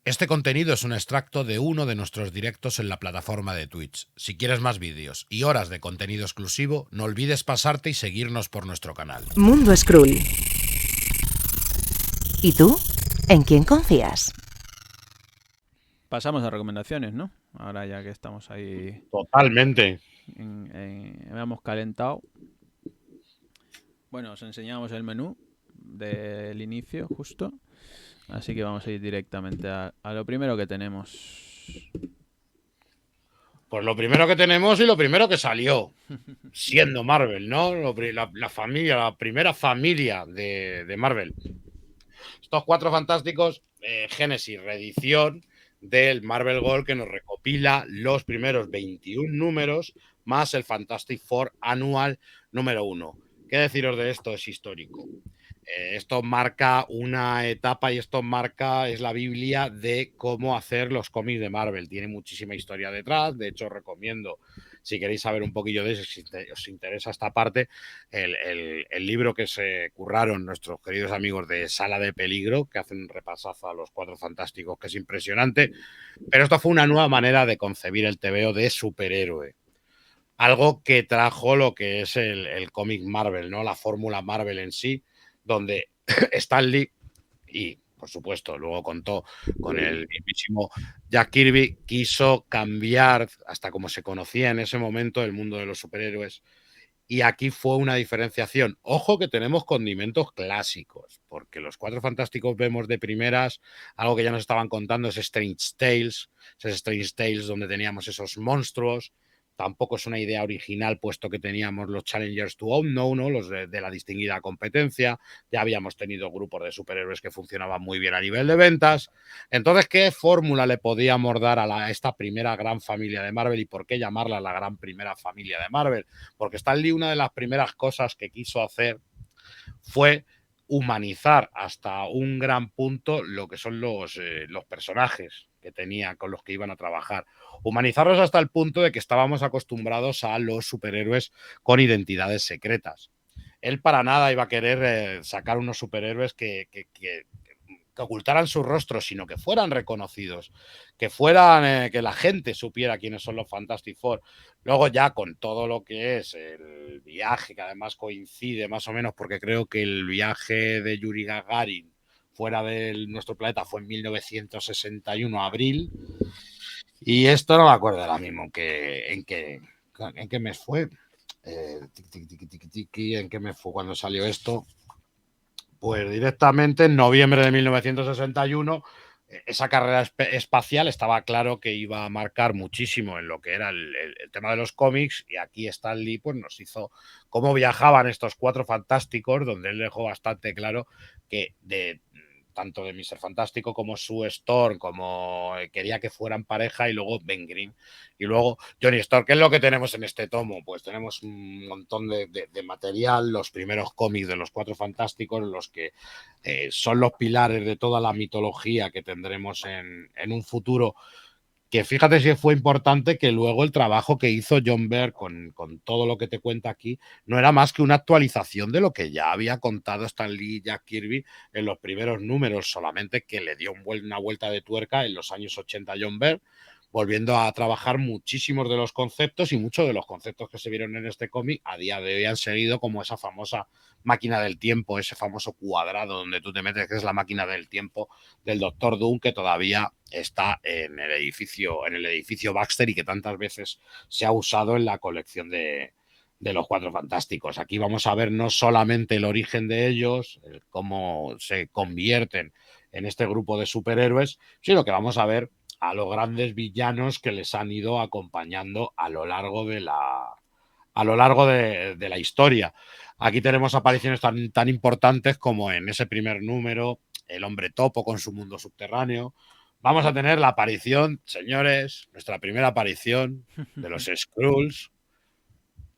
Este contenido es un extracto de uno de nuestros directos en la plataforma de Twitch. Si quieres más vídeos y horas de contenido exclusivo, no olvides pasarte y seguirnos por nuestro canal. Mundo Skrull. ¿Y tú? ¿En quién confías? Pasamos a recomendaciones, ¿no? Ahora ya que estamos ahí, Totalmente. hemos calentado. Bueno, os enseñamos el menú del inicio, justo. Así que vamos a ir directamente a lo primero que tenemos. Pues lo primero que tenemos y lo primero que salió, siendo Marvel, ¿no? La primera familia de Marvel. Estos Cuatro Fantásticos, Génesis, reedición del Marvel Gold, que nos recopila los primeros 21 números más el Fantastic Four anual número 1. ¿Qué deciros de esto? Es histórico. Esto marca una etapa y es la Biblia de cómo hacer los cómics de Marvel. Tiene muchísima historia detrás. De hecho, os recomiendo, si queréis saber un poquillo de eso, si os interesa esta parte, el libro que se curraron nuestros queridos amigos de Sala de Peligro, que hacen un repasazo a los Cuatro Fantásticos, que es impresionante. Pero esto fue una nueva manera de concebir el TVO de superhéroe. Algo que trajo lo que es el cómic Marvel, ¿no? La fórmula Marvel en sí, donde Stan Lee y, por supuesto, luego contó con el mismísimo Jack Kirby, quiso cambiar hasta como se conocía en ese momento el mundo de los superhéroes. Y aquí fue una diferenciación. Ojo que tenemos condimentos clásicos, porque los Cuatro Fantásticos vemos de primeras, algo que ya nos estaban contando es Strange Tales, es Strange Tales donde teníamos esos monstruos. Tampoco es una idea original, puesto que teníamos los Challengers to Unknown, ¿no? Los de la distinguida competencia. Ya habíamos tenido grupos de superhéroes que funcionaban muy bien a nivel de ventas. Entonces, ¿qué fórmula le podíamos dar a esta primera gran familia de Marvel y por qué llamarla la gran primera familia de Marvel? Porque Stan Lee, una de las primeras cosas que quiso hacer fue humanizar hasta un gran punto lo que son los personajes que tenía, con los que iban a trabajar. Humanizarlos hasta el punto de que estábamos acostumbrados a los superhéroes con identidades secretas. Él para nada iba a querer sacar unos superhéroes que ocultaran su rostro, sino que fueran reconocidos, que fueran, que la gente supiera quiénes son los Fantastic Four. Luego ya con todo lo que es el viaje, que además coincide más o menos, porque creo que el viaje de Yuri Gagarin fuera de nuestro planeta fue en 1961, abril, y esto no me acuerdo ahora mismo en qué mes fue. ¿En qué mes fue cuando salió esto? Pues directamente en noviembre de 1961, esa carrera espacial estaba claro que iba a marcar muchísimo en lo que era el tema de los cómics, y aquí Stan Lee pues, nos hizo cómo viajaban estos Cuatro Fantásticos, donde él dejó bastante claro que tanto de Mr. Fantástico como Sue Storm, como quería que fueran pareja, y luego Ben Grimm y luego Johnny Storm. ¿Qué es lo que tenemos en este tomo? Pues tenemos un montón de material, los primeros cómics de los Cuatro Fantásticos, los que son los pilares de toda la mitología que tendremos en un futuro. Que fíjate si fue importante que luego el trabajo que hizo John Byrne con todo lo que te cuenta aquí no era más que una actualización de lo que ya había contado Stan Lee y Jack Kirby en los primeros números, solamente que le dio una vuelta de tuerca en los años 80 a John Byrne, volviendo a trabajar muchísimos de los conceptos, y muchos de los conceptos que se vieron en este cómic a día de hoy han seguido, como esa famosa máquina del tiempo, ese famoso cuadrado donde tú te metes, que es la máquina del tiempo del Doctor Doom, que todavía está en el edificio Baxter y que tantas veces se ha usado en la colección de los Cuatro Fantásticos. Aquí vamos a ver no solamente el origen de ellos, cómo se convierten en este grupo de superhéroes, sino que vamos a ver a los grandes villanos que les han ido acompañando a lo largo de la historia. Aquí tenemos apariciones tan importantes como en ese primer número, el Hombre Topo con su mundo subterráneo. Vamos a tener la aparición, señores, nuestra primera aparición de los Skrulls.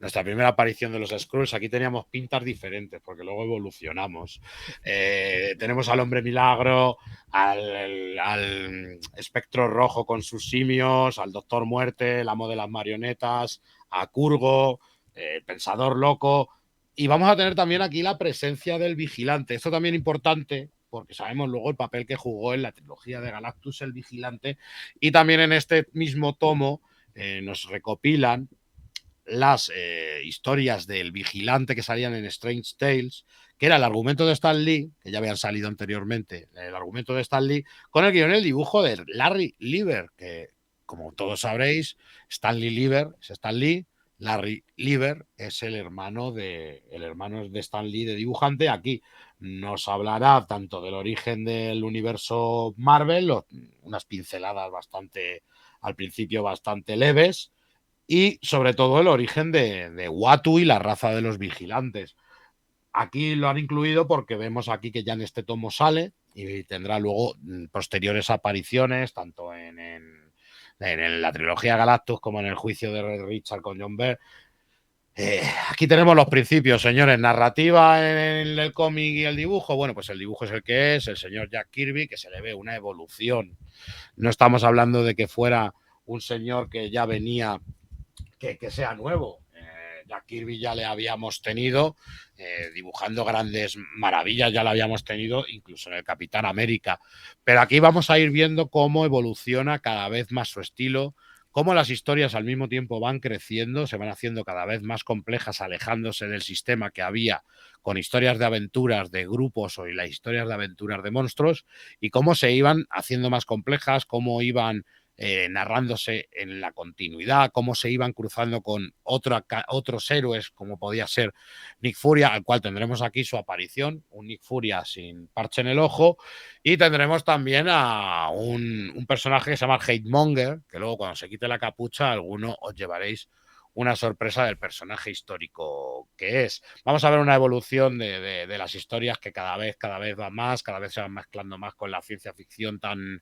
Nuestra primera aparición de los Skrulls. Aquí teníamos pintas diferentes porque luego evolucionamos. Tenemos al Hombre Milagro, al Espectro Rojo con sus simios, al Doctor Muerte, el amo de las marionetas, a Kurgo, el Pensador Loco. Y vamos a tener también aquí la presencia del Vigilante. Esto también importante porque sabemos luego el papel que jugó en la trilogía de Galactus el Vigilante, y también en este mismo tomo nos recopilan las historias del Vigilante que salían en Strange Tales, que era el argumento de Stan Lee, que ya habían salido anteriormente, el argumento de Stan Lee, con el guion y el dibujo de Larry Lieber, que como todos sabréis, Stanley Lieber es Stan Lee, Larry Lieber es el hermano de Stan Lee de dibujante. Aquí nos hablará tanto del origen del universo Marvel, unas pinceladas bastante, al principio bastante leves, y sobre todo el origen de Uatu y la raza de los vigilantes. Aquí lo han incluido porque vemos aquí que ya en este tomo sale y tendrá luego posteriores apariciones, tanto en la trilogía Galactus como en el juicio de Red Richard con John Byrne. Aquí tenemos los principios, señores. Narrativa en el cómic y el dibujo. Bueno, pues el dibujo es el que es, el señor Jack Kirby, que se le ve una evolución. No estamos hablando de que fuera un señor que ya venía que sea nuevo. Jack Kirby ya le habíamos tenido dibujando grandes maravillas, ya lo habíamos tenido incluso en el Capitán América. Pero aquí vamos a ir viendo cómo evoluciona cada vez más su estilo, cómo las historias al mismo tiempo van creciendo, se van haciendo cada vez más complejas, alejándose del sistema que había con historias de aventuras de grupos o las historias de aventuras de monstruos, y cómo se iban haciendo más complejas, cómo iban narrándose en la continuidad, cómo se iban cruzando con otros héroes, como podía ser Nick Furia, al cual tendremos aquí su aparición, un Nick Furia sin parche en el ojo, y tendremos también a un personaje que se llama Hatemonger, que luego cuando se quite la capucha, alguno os llevaréis una sorpresa del personaje histórico que es. Vamos a ver una evolución de las historias que cada vez va más, cada vez se van mezclando más con la ciencia ficción tan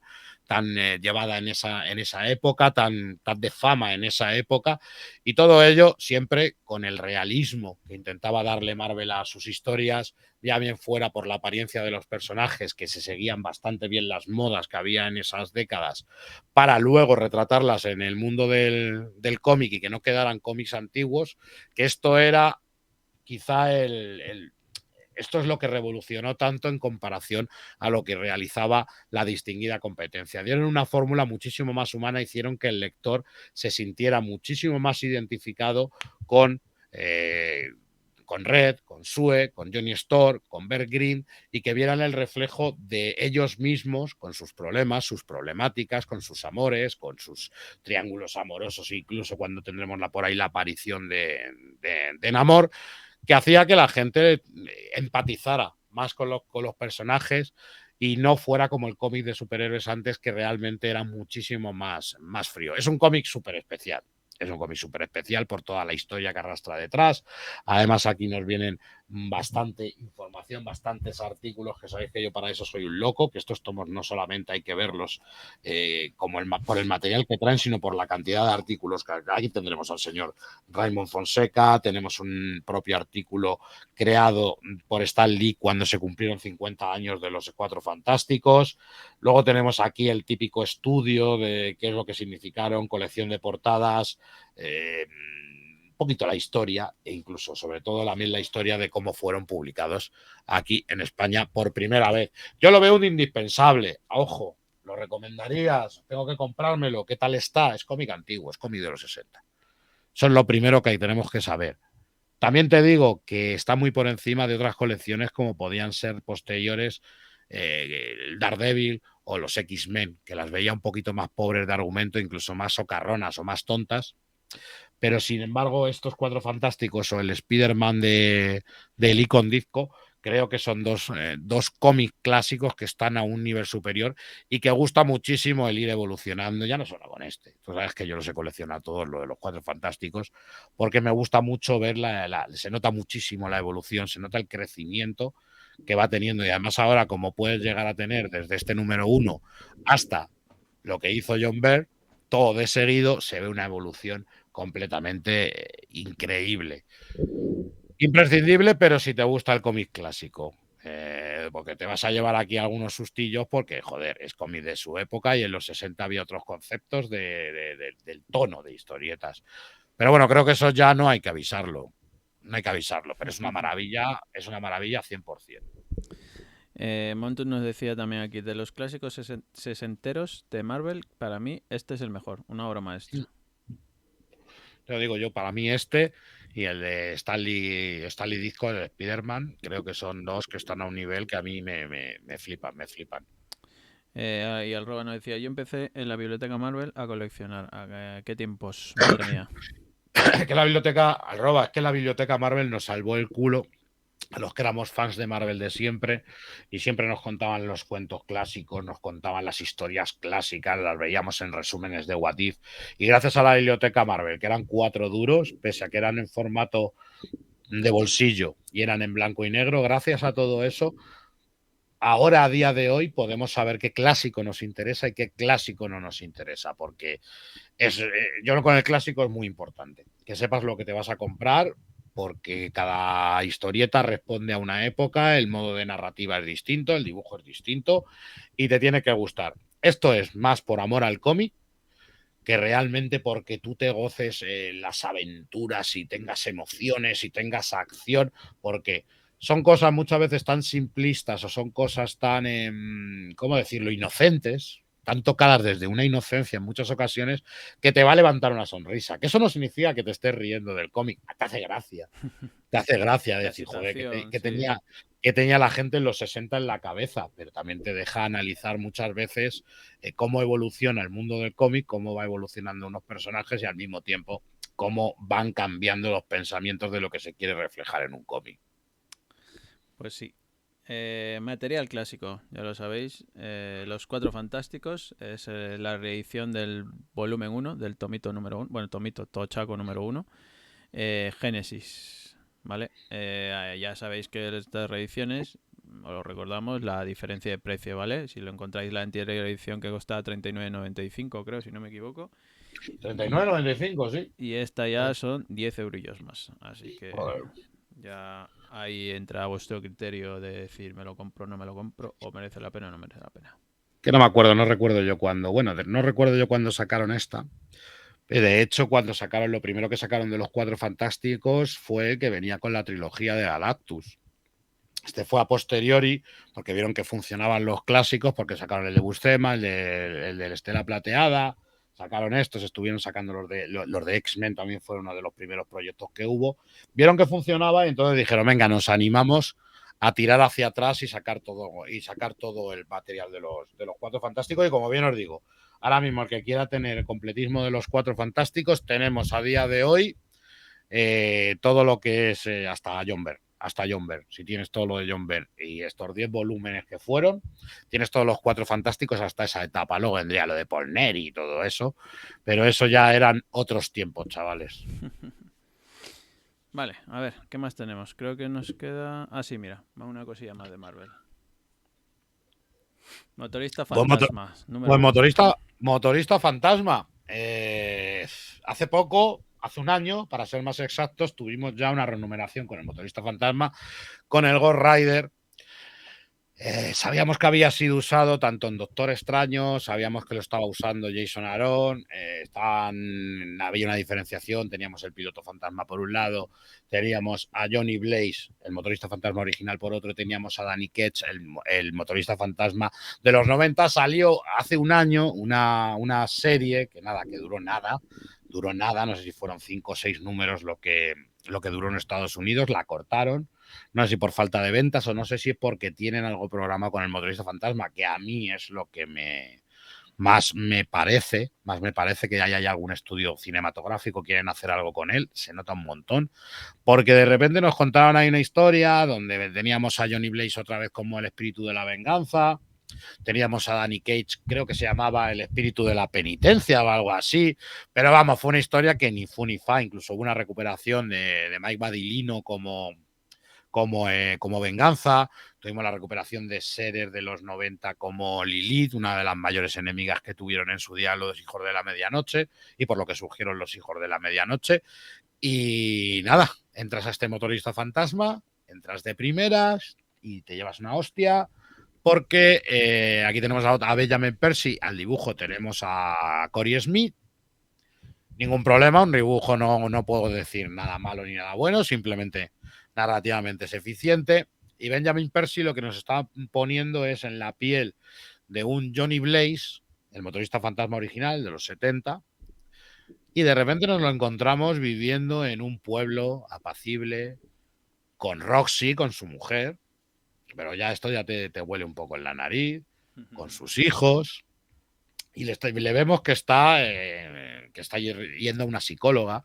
llevada en esa época, tan de fama en esa época, y todo ello siempre con el realismo que intentaba darle Marvel a sus historias, ya bien fuera por la apariencia de los personajes, que se seguían bastante bien las modas que había en esas décadas, para luego retratarlas en el mundo del cómic y que no quedaran cómics antiguos, que esto era quizá esto es lo que revolucionó tanto en comparación a lo que realizaba la distinguida competencia. Dieron una fórmula muchísimo más humana, hicieron que el lector se sintiera muchísimo más identificado con Red, con Sue, con Johnny Storr, con Bert Green, y que vieran el reflejo de ellos mismos con sus problemas, sus problemáticas, con sus amores, con sus triángulos amorosos, incluso cuando tendremos por ahí la aparición de Namor, que hacía que la gente empatizara más con los personajes y no fuera como el cómic de superhéroes antes, que realmente era muchísimo más frío. Es un cómic súper especial. Es un cómic súper especial por toda la historia que arrastra detrás. Además, aquí nos vienen bastante información, bastantes artículos, que sabéis que yo para eso soy un loco, que estos tomos no solamente hay que verlos como por el material que traen, sino por la cantidad de artículos que aquí tendremos al señor Raymond Fonseca, tenemos un propio artículo creado por Stan Lee cuando se cumplieron 50 años de los Cuatro Fantásticos. Luego tenemos aquí el típico estudio de qué es lo que significaron, colección de portadas, un poquito la historia e incluso, sobre todo, también la historia de cómo fueron publicados aquí en España por primera vez. Yo lo veo un indispensable. Ojo, ¿lo recomendarías? Tengo que comprármelo. ¿Qué tal está? Es cómic antiguo, es cómic de los 60. Eso es lo primero que tenemos que saber. También te digo que está muy por encima de otras colecciones como podían ser posteriores, el Daredevil o los X-Men, que las veía un poquito más pobres de argumento, incluso más socarronas o más tontas. Pero sin embargo, estos Cuatro Fantásticos o el Spider-Man de Lee con Ditko, creo que son dos cómics clásicos que están a un nivel superior y que gusta muchísimo el ir evolucionando, ya no solo con este. Tú sabes que yo los he coleccionado todos, lo de los Cuatro Fantásticos, porque me gusta mucho ver se nota muchísimo la evolución, se nota el crecimiento que va teniendo, y además ahora, como puedes llegar a tener desde este número 1 hasta lo que hizo John Byrne, todo de seguido se ve una evolución completamente increíble. Imprescindible, pero si te gusta el cómic clásico. Porque te vas a llevar aquí algunos sustillos porque, joder, es cómic de su época y en los 60 había otros conceptos del tono de historietas. Pero bueno, creo que eso ya no hay que avisarlo. No hay que avisarlo, pero es una maravilla 100%. Montus nos decía también aquí, de los clásicos sesenteros de Marvel, para mí este es el mejor, una obra maestra. Te lo digo yo, para mí y el de Stanley Ditko, el de Spider-Man, creo que son dos que están a un nivel que a mí me flipan, me flipan. Y el Roba nos decía, yo empecé en la biblioteca Marvel a coleccionar. ¿Qué tiempos? Madre mía. Es que la biblioteca, arroba, es que la biblioteca Marvel nos salvó el culo a los que éramos fans de Marvel de siempre y siempre nos contaban los cuentos clásicos, nos contaban las historias clásicas, las veíamos en resúmenes de What If. Y gracias a la biblioteca Marvel, que eran 4 duros, pese a que eran en formato de bolsillo y eran en blanco y negro, gracias a todo eso, ahora a día de hoy podemos saber qué clásico nos interesa y qué clásico no nos interesa, porque yo con el clásico es muy importante, que sepas lo que te vas a comprar, porque cada historieta responde a una época, el modo de narrativa es distinto, el dibujo es distinto y te tiene que gustar. Esto es más por amor al cómic que realmente porque tú te goces las aventuras y tengas emociones y tengas acción, porque son cosas muchas veces tan simplistas o son cosas tan, ¿cómo decirlo?, inocentes, tan tocadas desde una inocencia en muchas ocasiones, que te va a levantar una sonrisa. Que eso no significa que te estés riendo del cómic, te hace gracia. Te hace gracia La decir, joder, situación, que sí. tenía la gente en los 60 en la cabeza, pero también te deja analizar muchas veces cómo evoluciona el mundo del cómic, cómo va evolucionando unos personajes y al mismo tiempo cómo van cambiando los pensamientos de lo que se quiere reflejar en un cómic. Pues sí. Material clásico, ya lo sabéis. Los Cuatro Fantásticos es la reedición del volumen 1, del tomito número 1. Bueno, tomito tochaco número 1. Génesis, ¿vale? Ya sabéis que estas reediciones, os lo recordamos, la diferencia de precio, ¿vale? Si lo encontráis la anterior edición que costaba 39,95, creo, si no me equivoco. 39,95, sí. Y esta ya son 10 eurillos más. Así que Joder. ya ahí entra a vuestro criterio de decir me lo compro, no me lo compro, o merece la pena o no merece la pena. Que no me acuerdo, no recuerdo yo cuándo. Bueno, no recuerdo yo cuándo sacaron esta. De hecho, cuando sacaron lo primero que sacaron de los Cuatro Fantásticos fue que venía con la trilogía de Galactus. Este fue a posteriori, porque vieron que funcionaban los clásicos, porque sacaron el de Buscema, el de Estela Plateada, sacaron estos, estuvieron sacando los de X-Men, también fue uno de los primeros proyectos que hubo. Vieron que funcionaba y entonces dijeron, venga, nos animamos a tirar hacia atrás y sacar todo el material de los Cuatro Fantásticos. Y como bien os digo, ahora mismo el que quiera tener el completismo de los Cuatro Fantásticos, tenemos a día de hoy todo lo que es hasta John Byrne. Si tienes todo lo de John Byrne y estos 10 volúmenes que fueron, tienes todos los Cuatro Fantásticos hasta esa etapa. Luego vendría lo de Paul Neri y todo eso, pero eso ya eran otros tiempos, chavales. Vale, a ver, ¿qué más tenemos? Creo que nos queda... Ah, sí, mira, una cosilla más de Marvel. Motorista Fantasma, número Pues 1. motorista fantasma. Hace poco, hace un año, para ser más exactos, tuvimos ya una renumeración con el motorista fantasma, con el Ghost Rider. Sabíamos que había sido usado tanto en Doctor Extraño, sabíamos que lo estaba usando Jason Aaron, había una diferenciación, teníamos el piloto fantasma por un lado, teníamos a Johnny Blaze, el motorista fantasma original por otro, teníamos a Danny Ketch, el motorista fantasma de los 90, salió hace un año una serie que duró nada, no sé si fueron 5 o 6 números lo que duró en Estados Unidos, la cortaron. No sé si por falta de ventas o no sé si es porque tienen algo programado con el motorista fantasma, que a mí es lo que más me parece que haya algún estudio cinematográfico, quieren hacer algo con él, se nota un montón, porque de repente nos contaron ahí una historia donde teníamos a Johnny Blaze otra vez como el espíritu de la venganza, teníamos a Danny Cage, creo que se llamaba el espíritu de la penitencia o algo así, pero vamos, fue una historia que ni fu ni fa, incluso hubo una recuperación de Mike Badilino como venganza. Tuvimos la recuperación de seres de los 90 como Lilith, una de las mayores enemigas que tuvieron en su día los Hijos de la Medianoche y por lo que surgieron los Hijos de la Medianoche. Y nada, entras a este motorista fantasma, entras de primeras y te llevas una hostia porque aquí tenemos a Benjamin Percy, al dibujo tenemos a Corey Smith. Ningún problema, un dibujo no puedo decir nada malo ni nada bueno, simplemente narrativamente es eficiente. Y Benjamin Percy lo que nos está poniendo es en la piel de un Johnny Blaze, el motorista fantasma original de los 70, y de repente nos lo encontramos viviendo en un pueblo apacible, con Roxy, con su mujer, pero ya esto ya te huele un poco en la nariz, con sus hijos, y le vemos que está yendo a una psicóloga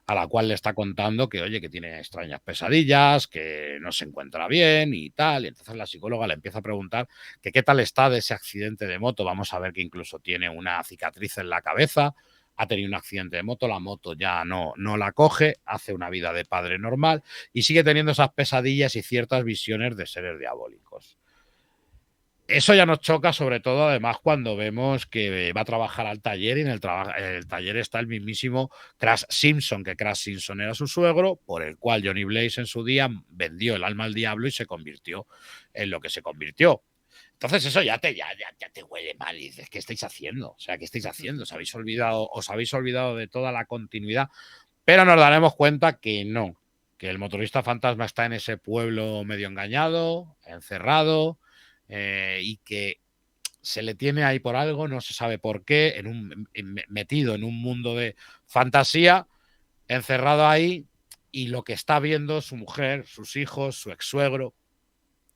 a la cual le está contando que, oye, que tiene extrañas pesadillas, que no se encuentra bien y tal. Y entonces la psicóloga le empieza a preguntar que qué tal está de ese accidente de moto. Vamos a ver que incluso tiene una cicatriz en la cabeza, ha tenido un accidente de moto, la moto ya no la coge, hace una vida de padre normal y sigue teniendo esas pesadillas y ciertas visiones de seres diabólicos. Eso ya nos choca, sobre todo, además, cuando vemos que va a trabajar al taller y en el taller está el mismísimo Crash Simpson, que Crash Simpson era su suegro, por el cual Johnny Blaze en su día vendió el alma al diablo y se convirtió en lo que se convirtió. Entonces eso ya te huele mal y dices, ¿qué estáis haciendo? O sea, ¿qué estáis haciendo? Os habéis olvidado de toda la continuidad, pero nos daremos cuenta que no, que el motorista fantasma está en ese pueblo medio engañado, encerrado, y que se le tiene ahí por algo, no se sabe por qué, metido en un mundo de fantasía, encerrado ahí, y lo que está viendo su mujer, sus hijos, su ex suegro,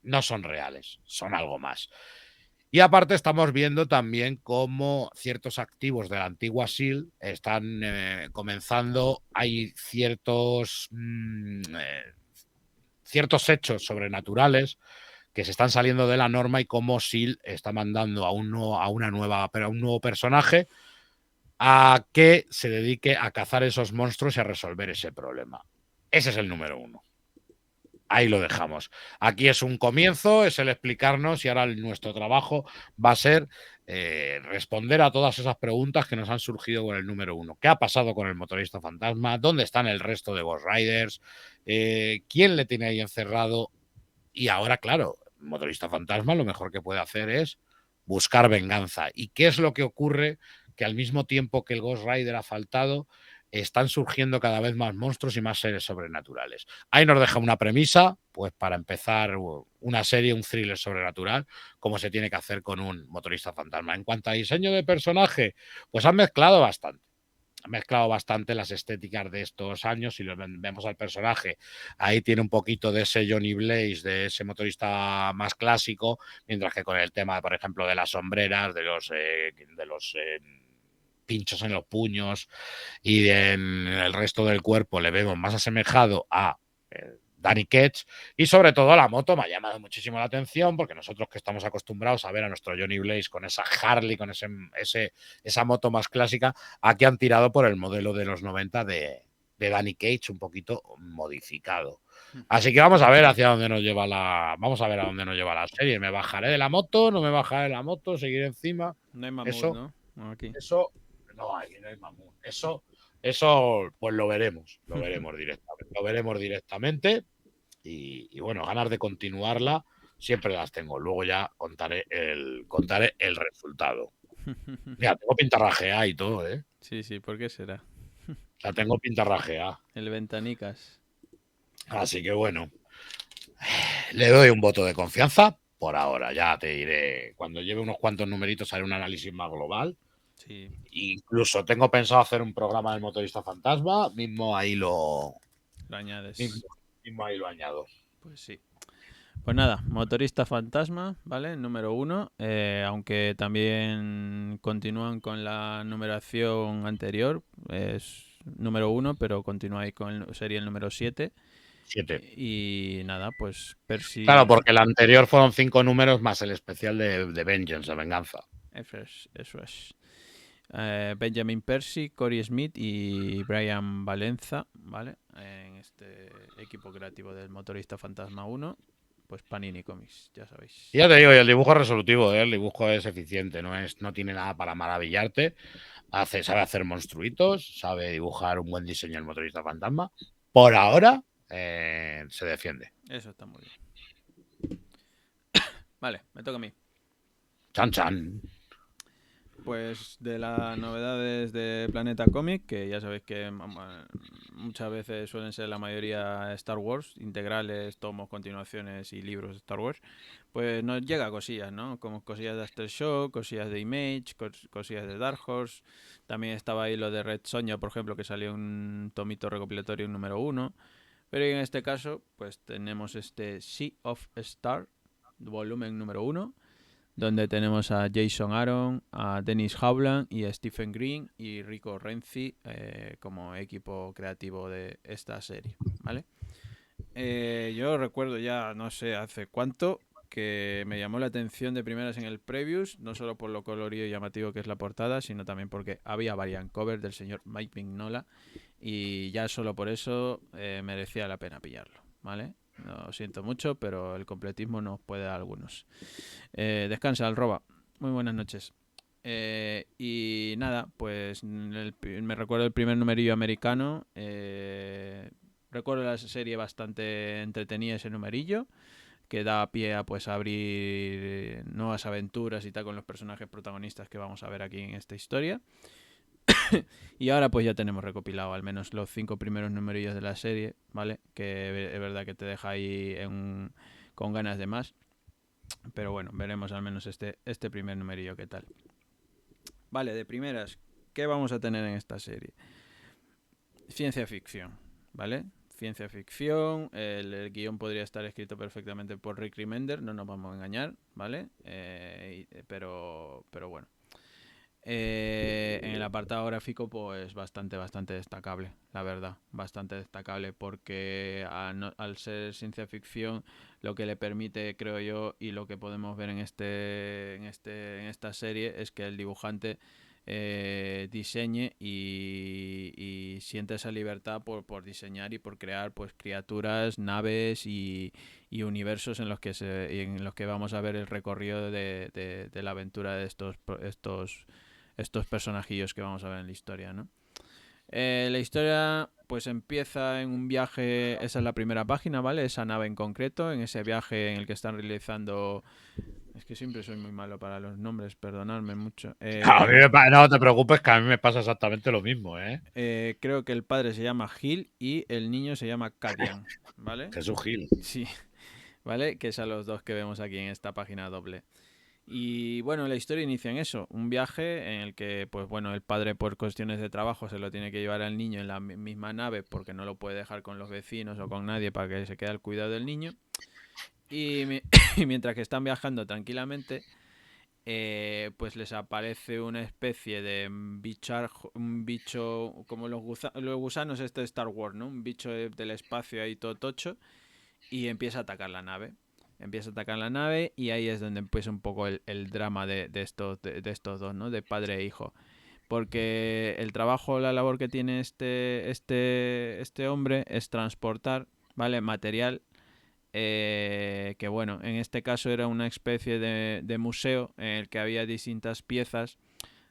no son reales, son algo más. Y aparte estamos viendo también cómo ciertos activos de la antigua SEAL están comenzando, hay ciertos hechos sobrenaturales que se están saliendo de la norma y cómo SEAL está mandando a un nuevo personaje a que se dedique a cazar esos monstruos y a resolver ese problema. Ese es el número 1. Ahí lo dejamos. Aquí es un comienzo, es el explicarnos y ahora nuestro trabajo va a ser responder a todas esas preguntas que nos han surgido con el número 1. ¿Qué ha pasado con el motorista fantasma? ¿Dónde están el resto de Ghost Riders? ¿Quién le tiene ahí encerrado? Y ahora, claro, el motorista fantasma lo mejor que puede hacer es buscar venganza. ¿Y qué es lo que ocurre? Que al mismo tiempo que el Ghost Rider ha faltado, están surgiendo cada vez más monstruos y más seres sobrenaturales. Ahí nos deja una premisa, pues para empezar una serie, un thriller sobrenatural, como se tiene que hacer con un motorista fantasma. En cuanto a diseño de personaje, pues han mezclado bastante. Ha mezclado bastante las estéticas de estos años y lo vemos al personaje. Ahí tiene un poquito de ese Johnny Blaze, de ese motorista más clásico, mientras que con el tema, por ejemplo, de las sombreras, de los pinchos en los puños y en el resto del cuerpo le vemos más asemejado a Danny Ketch, y sobre todo la moto me ha llamado muchísimo la atención porque nosotros que estamos acostumbrados a ver a nuestro Johnny Blaze con esa Harley, con esa moto más clásica, aquí han tirado por el modelo de los 90 de Danny Cage, un poquito modificado. Así que vamos a ver hacia dónde nos lleva vamos a ver a dónde nos lleva la serie. ¿Me bajaré de la moto? ¿No me bajaré de la moto? ¿Seguiré encima? No hay mamut, Eso, ¿no? No, aquí. eso, no, aquí no hay mamut. Eso, pues lo veremos directamente. Lo veremos directamente. Y bueno, ganas de continuarla siempre las tengo. Luego ya contaré el resultado. Mira, tengo pintarrajea y todo, ¿eh? Sí, sí, ¿por qué será? La tengo pintarrajea. El Ventanicas. Así que bueno, le doy un voto de confianza por ahora. Ya te diré, cuando lleve unos cuantos numeritos, haré un análisis más global. Sí, Incluso tengo pensado hacer un programa del motorista fantasma, mismo ahí lo añades. mismo ahí lo añado. Pues sí. Pues nada, Motorista Fantasma, ¿vale? Número 1. Aunque también continúan con la numeración anterior. Es número 1, pero continúa ahí sería el número 7. 7. Y nada, pues Percy. Claro, porque el anterior fueron 5 números más el especial de Vengeance, de venganza. Eso es. Benjamin Percy, Corey Smith y Brian Valenza, ¿vale? En este equipo creativo del Motorista Fantasma 1, pues Panini Comics, ya sabéis. Y ya te digo, y el dibujo es resolutivo, ¿eh? El dibujo es eficiente, no tiene nada para maravillarte. Sabe hacer monstruitos, sabe dibujar un buen diseño el motorista fantasma. Por ahora se defiende. Eso está muy bien. Vale, me toca a mí. Chan chan. Pues de las novedades de Planeta Comic, que ya sabéis que muchas veces suelen ser la mayoría Star Wars, integrales, tomos, continuaciones y libros de Star Wars, pues nos llega cosillas, ¿no? Como cosillas de Aftershock, cosillas de Image, cosillas de Dark Horse. También estaba ahí lo de Red Sonja, por ejemplo, que salió un tomito recopilatorio número 1. Pero en este caso, pues tenemos este Sea of Star, volumen número 1, donde tenemos a Jason Aaron, a Dennis Howland y a Stephen Green y Rico Renzi como equipo creativo de esta serie, ¿vale? Yo recuerdo ya, no sé hace cuánto, que me llamó la atención de primeras en el previews, no solo por lo colorido y llamativo que es la portada, sino también porque había variant cover del señor Mike Mignola y ya solo por eso merecía la pena pillarlo, ¿vale? Lo siento mucho, pero el completismo nos puede dar a algunos. Descansa, Alroba. Muy buenas noches. Y nada, pues me recuerdo el primer numerillo americano. Recuerdo la serie bastante entretenida, ese numerillo, que da pie a pues abrir nuevas aventuras y tal con los personajes protagonistas que vamos a ver aquí en esta historia. Y ahora pues ya tenemos recopilado al menos los 5 primeros numerillos de la serie, ¿vale? Que es verdad que te deja ahí con ganas de más. Pero bueno, veremos al menos este primer numerillo qué tal. Vale, de primeras, ¿qué vamos a tener en esta serie? Ciencia ficción, ¿vale? Ciencia ficción, el guión podría estar escrito perfectamente por Rick Remender, no nos vamos a engañar, ¿vale? Pero bueno. En el apartado gráfico, pues bastante destacable, la verdad, bastante destacable, porque al ser ciencia ficción, lo que le permite, creo yo, y lo que podemos ver en esta serie es que el dibujante diseñe y siente esa libertad por diseñar y por crear pues criaturas, naves y universos en los que vamos a ver el recorrido de la aventura de estos personajillos que vamos a ver en la historia, ¿no? La historia pues empieza en un viaje, esa es la primera página, ¿vale? Esa nave en concreto, en ese viaje en el que están realizando... Es que siempre soy muy malo para los nombres, perdonadme mucho. No te preocupes, que a mí me pasa exactamente lo mismo, ¿eh? Creo que el padre se llama Gil y el niño se llama Kadian, ¿vale? Jesús Gil. Sí, ¿vale? Que son los dos que vemos aquí en esta página doble. Y bueno, la historia inicia en eso, un viaje en el que, pues bueno, el padre por cuestiones de trabajo se lo tiene que llevar al niño en la misma nave porque no lo puede dejar con los vecinos o con nadie para que se quede al cuidado del niño. Y, y mientras que están viajando tranquilamente, pues les aparece una especie de un bicho como los gusanos este de Star Wars, ¿no? Un bicho del espacio ahí todo tocho y empieza a atacar la nave. Empieza a atacar la nave y ahí es donde empieza un poco el drama de estos dos, ¿no? De padre e hijo. Porque el trabajo, la labor que tiene este hombre es transportar, ¿vale? Material que bueno, en este caso era una especie de museo en el que había distintas piezas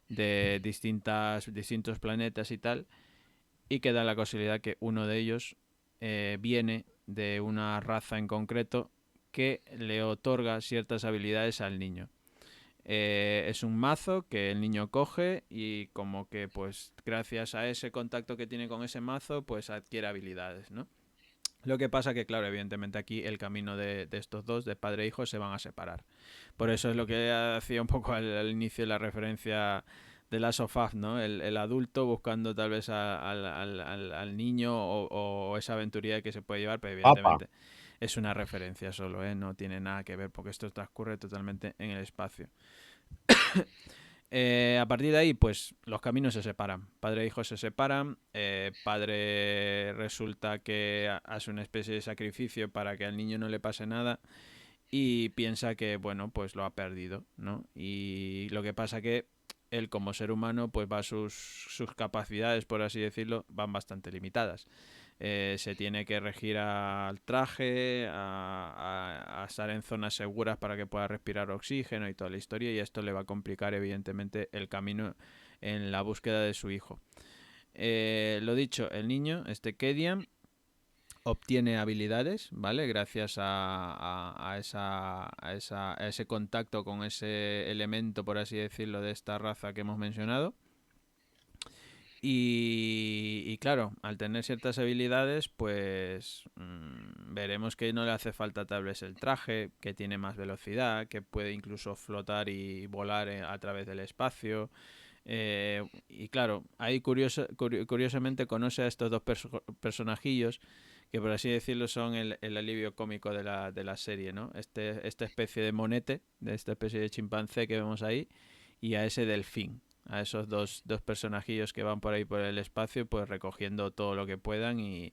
de distintos planetas y tal, y que da la casualidad que uno de ellos viene de una raza en concreto que le otorga ciertas habilidades al niño. Es un mazo que el niño coge y como que pues gracias a ese contacto que tiene con ese mazo pues adquiere habilidades, ¿no? Lo que pasa que, claro, evidentemente aquí el camino de estos dos, de padre e hijo, se van a separar. Por eso es lo que hacía un poco al inicio la referencia de Last of Us, ¿no? El adulto buscando tal vez al niño o esa aventuría que se puede llevar, pero Papa. evidentemente es una referencia solo, ¿eh? No tiene nada que ver porque esto transcurre totalmente en el espacio. A partir de ahí, pues los caminos se separan. Padre e hijo se separan. Padre resulta que hace una especie de sacrificio para que al niño no le pase nada y piensa que, bueno, pues lo ha perdido, ¿no? Y lo que pasa que él como ser humano, pues sus capacidades, por así decirlo, van bastante limitadas. Se tiene que regir al traje, a estar en zonas seguras para que pueda respirar oxígeno y toda la historia, y esto le va a complicar evidentemente el camino en la búsqueda de su hijo. Lo dicho, el niño, este Kedian, obtiene habilidades, ¿vale? Gracias a ese contacto con ese elemento, por así decirlo, de esta raza que hemos mencionado. Y claro, al tener ciertas habilidades, pues veremos que no le hace falta tal vez el traje, que tiene más velocidad, que puede incluso flotar y volar a través del espacio. Y claro, ahí curiosamente conoce a estos dos personajillos que por así decirlo son el alivio cómico de la serie, ¿no? Esta especie de monete, de esta especie de chimpancé que vemos ahí, y a ese delfín, a esos dos personajillos que van por ahí por el espacio, pues recogiendo todo lo que puedan y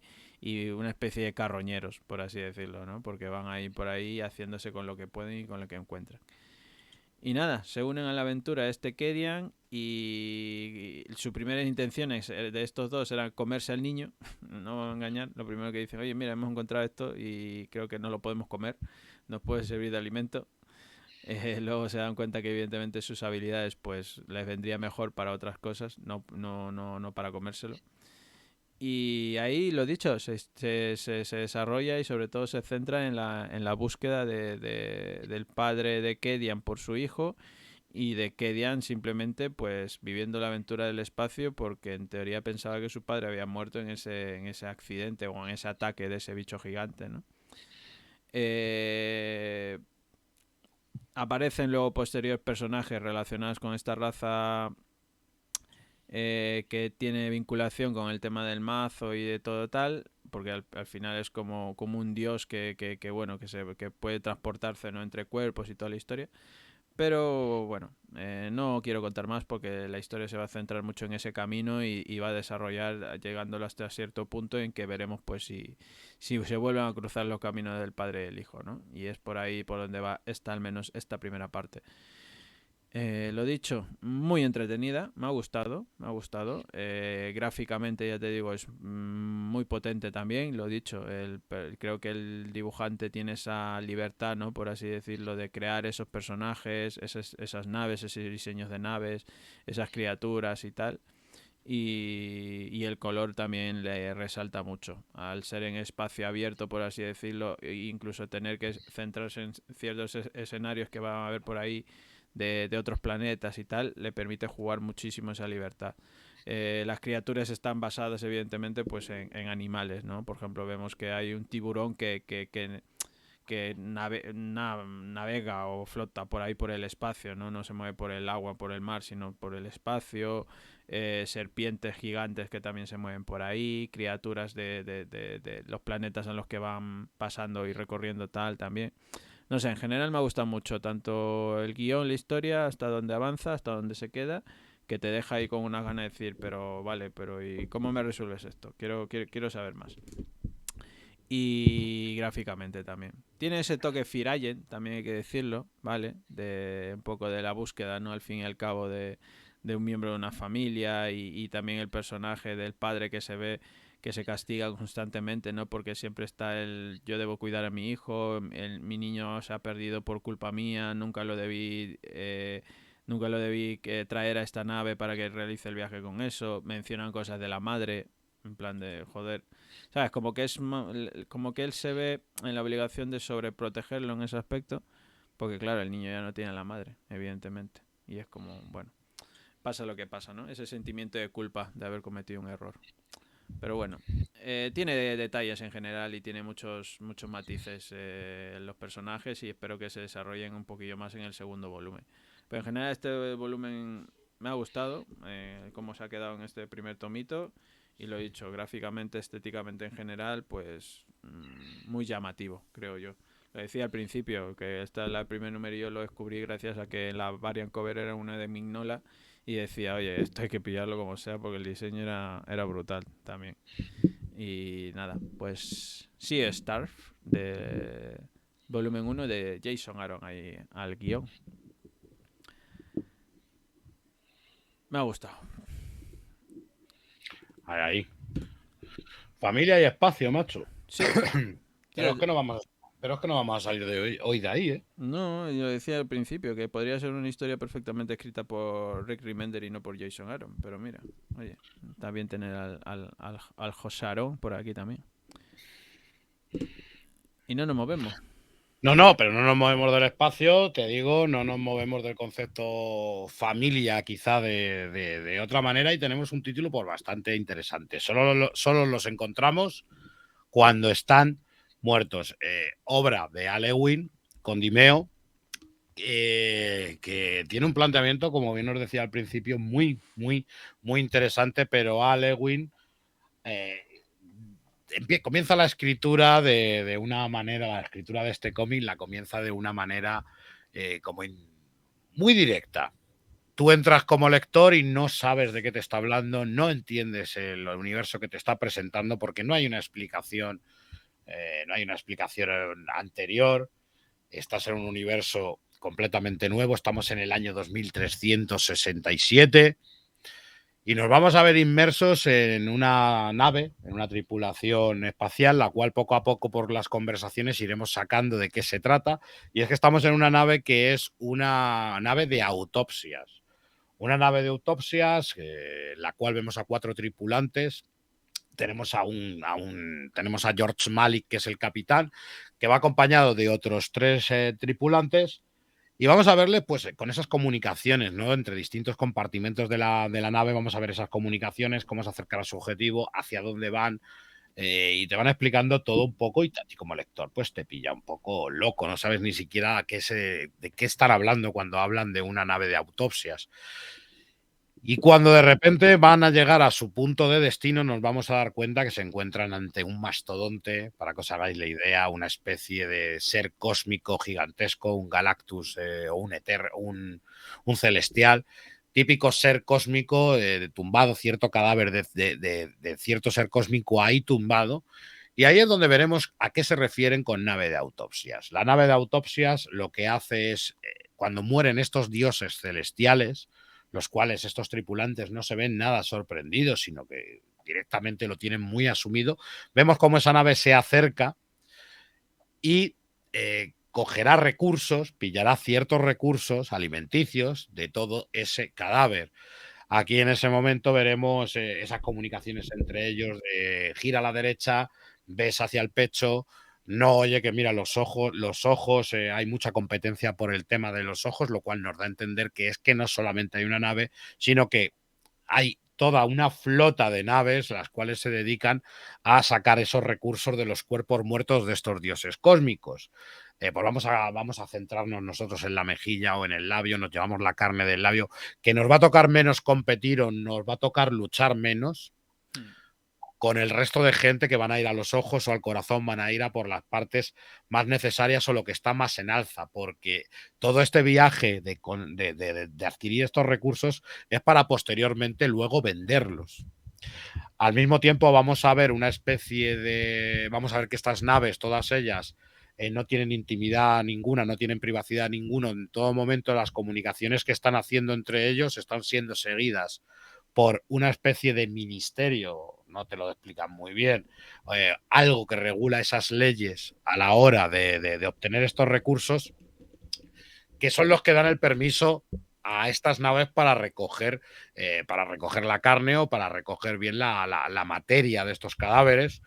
una especie de carroñeros, por así decirlo, ¿no? Porque van ahí por ahí haciéndose con lo que pueden y con lo que encuentran. Y nada, se unen a la aventura este Kedian y sus primeras intenciones de estos dos eran comerse al niño, no vamos a engañar, lo primero que dicen, oye, mira, hemos encontrado esto y creo que no lo podemos comer, nos puede servir de alimento. Luego se dan cuenta que evidentemente sus habilidades pues les vendría mejor para otras cosas, no para comérselo. Y ahí, lo dicho, se desarrolla y sobre todo se centra en la búsqueda del padre de Kedian por su hijo y de Kedian simplemente pues viviendo la aventura del espacio porque en teoría pensaba que su padre había muerto en ese accidente o en ese ataque de ese bicho gigante, ¿no? Eh, Aparecen luego posteriores personajes relacionados con esta raza que tiene vinculación con el tema del mazo y de todo tal, porque al final es como un dios bueno, que puede transportarse, ¿no?, entre cuerpos y toda la historia. Pero bueno, no quiero contar más porque la historia se va a centrar mucho en ese camino y va a desarrollar llegándolo hasta cierto punto en que veremos pues si se vuelven a cruzar los caminos del padre y el hijo, ¿no? Y es por ahí por donde va al menos esta primera parte. Lo dicho, muy entretenida, me ha gustado, me ha gustado. Gráficamente, ya te digo, es muy potente también, lo dicho. Creo que el dibujante tiene esa libertad, ¿no?, por así decirlo, de crear esos personajes, esas naves, esos diseños de naves, esas criaturas y tal. Y el color también le resalta mucho. Al ser en espacio abierto, por así decirlo, e incluso tener que centrarse en ciertos escenarios que van a haber por ahí de otros planetas y tal, le permite jugar muchísimo esa libertad. Las criaturas están basadas evidentemente pues en animales, ¿no? Por ejemplo, vemos que hay un tiburón que navega o flota por ahí por el espacio, ¿no? No se mueve por el agua, por el mar, sino por el espacio. Serpientes gigantes que también se mueven por ahí, criaturas de los planetas en los que van pasando y recorriendo tal también. No sé, en general me ha gustado mucho tanto el guión, la historia, hasta donde avanza, hasta donde se queda, que te deja ahí con una gana de decir, pero vale, pero ¿y cómo me resuelves esto? Quiero saber más. Y gráficamente también. Tiene ese toque Firayen, también hay que decirlo, ¿vale? De un poco de la búsqueda, ¿no? Al fin y al cabo de un miembro de una familia y también el personaje del padre que se ve que se castiga constantemente, ¿no? Porque siempre está el yo debo cuidar a mi hijo, mi niño se ha perdido por culpa mía, nunca lo debí traer a esta nave para que realice el viaje con eso. Mencionan cosas de la madre, en plan de joder. ¿Sabes? Como que él se ve en la obligación de sobreprotegerlo en ese aspecto, porque claro, el niño ya no tiene a la madre, evidentemente. Y es como, bueno, pasa lo que pasa, ¿no? Ese sentimiento de culpa de haber cometido un error. Pero bueno, tiene detalles en general y tiene muchos matices en los personajes y espero que se desarrollen un poquillo más en el segundo volumen. Pero en general este volumen me ha gustado, cómo se ha quedado en este primer tomito y lo he dicho, gráficamente, estéticamente en general, pues muy llamativo, creo yo. Lo decía al principio, que esta es la primer número y yo lo descubrí gracias a que la variant cover era una de Mignola y decía, oye, esto hay que pillarlo como sea porque el diseño era brutal también. Y nada, pues sí, Starve de volumen 1 de Jason Aaron ahí al guión. Me ha gustado. Ahí, ahí. Familia y espacio, macho. Sí, Pero tío, es que no vamos, pero es que no vamos a salir de hoy de ahí, ¿eh? no, yo decía al principio que podría ser una historia perfectamente escrita por Rick Remender y no por Jason Aaron. Pero mira, oye, está bien tener al Josaro por aquí también. Y no nos movemos. No, pero no nos movemos del espacio, te digo, no nos movemos del concepto familia quizá de otra manera y tenemos un título pues bastante interesante. Solo los encontramos cuando están muertos. Obra de Alewin con Dimeo, que tiene un planteamiento, como bien os decía al principio, muy interesante, pero Alewin eh, comienza la escritura de una manera, la escritura de este cómic la comienza de una manera muy directa. Tú entras como lector y no sabes de qué te está hablando, no entiendes el universo que te está presentando porque no hay una explicación, no hay una explicación anterior. Estás en un universo completamente nuevo, estamos en el año 2367 y nos vamos a ver inmersos en una nave, en una tripulación espacial, la cual poco a poco por las conversaciones iremos sacando de qué se trata. Y es que estamos en una nave que es una nave de autopsias. Una nave de autopsias, la cual vemos a 4 tripulantes. Tenemos a George Malik, que es el capitán, que va acompañado de otros 3 tripulantes. Y vamos a verle, pues, con esas comunicaciones, ¿no? Entre distintos compartimentos de la nave, vamos a ver esas comunicaciones, cómo se acercan a su objetivo, hacia dónde van, y te van explicando todo un poco, y a ti como lector, pues te pilla un poco loco, no sabes ni siquiera de qué están hablando cuando hablan de una nave de autopsias. Y cuando de repente van a llegar a su punto de destino, nos vamos a dar cuenta que se encuentran ante un mastodonte, para que os hagáis la idea, una especie de ser cósmico gigantesco, un Galactus o un celestial, típico ser cósmico tumbado, cierto cadáver de cierto ser cósmico ahí tumbado. Y ahí es donde veremos a qué se refieren con nave de autopsias. La nave de autopsias lo que hace es, cuando mueren estos dioses celestiales, los cuales estos tripulantes no se ven nada sorprendidos, sino que directamente lo tienen muy asumido. Vemos cómo esa nave se acerca y cogerá recursos, pillará ciertos recursos alimenticios de todo ese cadáver. Aquí en ese momento veremos esas comunicaciones entre ellos de gira a la derecha, ves hacia el pecho, no oye que mira los ojos, hay mucha competencia por el tema de los ojos, lo cual nos da a entender que es que no solamente hay una nave, sino que hay toda una flota de naves las cuales se dedican a sacar esos recursos de los cuerpos muertos de estos dioses cósmicos. Pues vamos a centrarnos nosotros en la mejilla o en el labio, nos llevamos la carne del labio, que nos va a tocar menos competir o nos va a tocar luchar menos con el resto de gente que van a ir a los ojos o al corazón, van a ir a por las partes más necesarias o lo que está más en alza, porque todo este viaje de adquirir estos recursos es para posteriormente luego venderlos. Al mismo tiempo vamos a ver una especie de... Vamos a ver que estas naves, todas ellas, no tienen intimidad ninguna, no tienen privacidad ninguna. En todo momento las comunicaciones que están haciendo entre ellos están siendo seguidas por una especie de ministerio, no te lo explican muy bien, algo que regula esas leyes a la hora de obtener estos recursos, que son los que dan el permiso a estas naves para recoger la carne o para recoger bien la materia de estos cadáveres.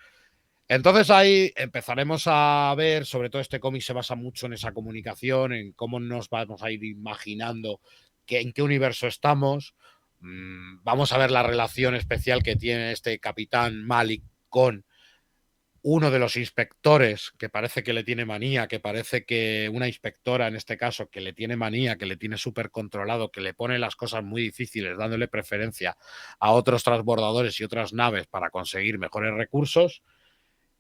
Entonces ahí empezaremos a ver, sobre todo este cómic se basa mucho en esa comunicación, en cómo nos vamos a ir imaginando en qué universo estamos. Vamos a ver la relación especial que tiene este capitán Malik con uno de los inspectores que parece que le tiene manía, que parece que una inspectora en este caso que le tiene manía, que le tiene súper controlado, que le pone las cosas muy difíciles, dándole preferencia a otros transbordadores y otras naves para conseguir mejores recursos.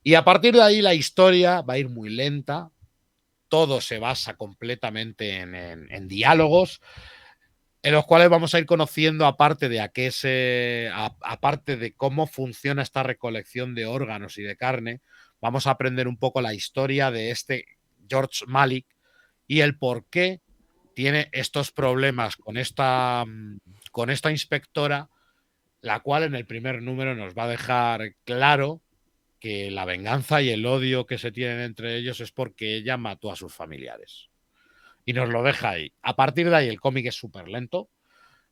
Y a partir de ahí la historia va a ir muy lenta, todo se basa completamente en diálogos, en los cuales vamos a ir conociendo, aparte aparte de cómo funciona esta recolección de órganos y de carne, vamos a aprender un poco la historia de este George Malik y el por qué tiene estos problemas con esta inspectora, la cual en el primer número nos va a dejar claro que la venganza y el odio que se tienen entre ellos es porque ella mató a sus familiares. Y nos lo deja ahí. A partir de ahí el cómic es súper lento.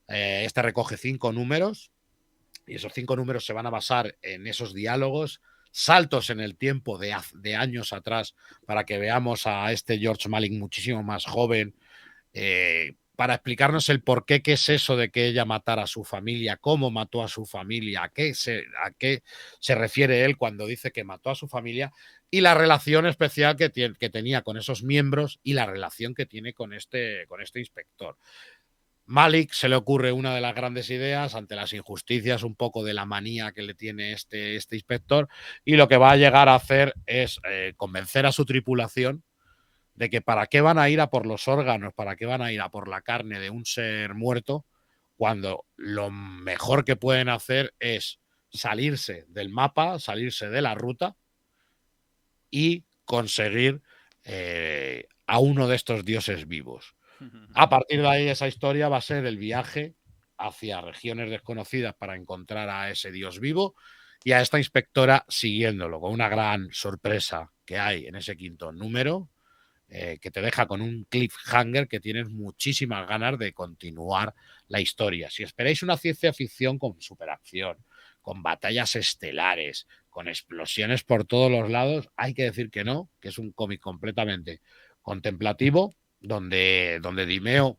Este recoge 5 números y esos 5 números se van a basar en esos diálogos. saltos en el tiempo de años atrás para que veamos a este George Malik muchísimo más joven, para explicarnos el por qué, qué es eso de que ella matara a su familia, cómo mató a su familia, a qué se refiere él cuando dice que mató a su familia y la relación especial que tenía con esos miembros y la relación que tiene con este inspector. Malik se le ocurre una de las grandes ideas ante las injusticias, un poco de la manía que le tiene este inspector, y lo que va a llegar a hacer es convencer a su tripulación de que para qué van a ir a por los órganos, para qué van a ir a por la carne de un ser muerto, cuando lo mejor que pueden hacer es salirse del mapa, salirse de la ruta y conseguir a uno de estos dioses vivos. A partir de ahí, esa historia va a ser el viaje hacia regiones desconocidas para encontrar a ese dios vivo y a esta inspectora siguiéndolo, con una gran sorpresa que hay en ese quinto número, que te deja con un cliffhanger que tienes muchísimas ganas de continuar la historia. Si esperáis una ciencia ficción con superacción, con batallas estelares, con explosiones por todos los lados, hay que decir que no, que es un cómic completamente contemplativo, donde Dimeo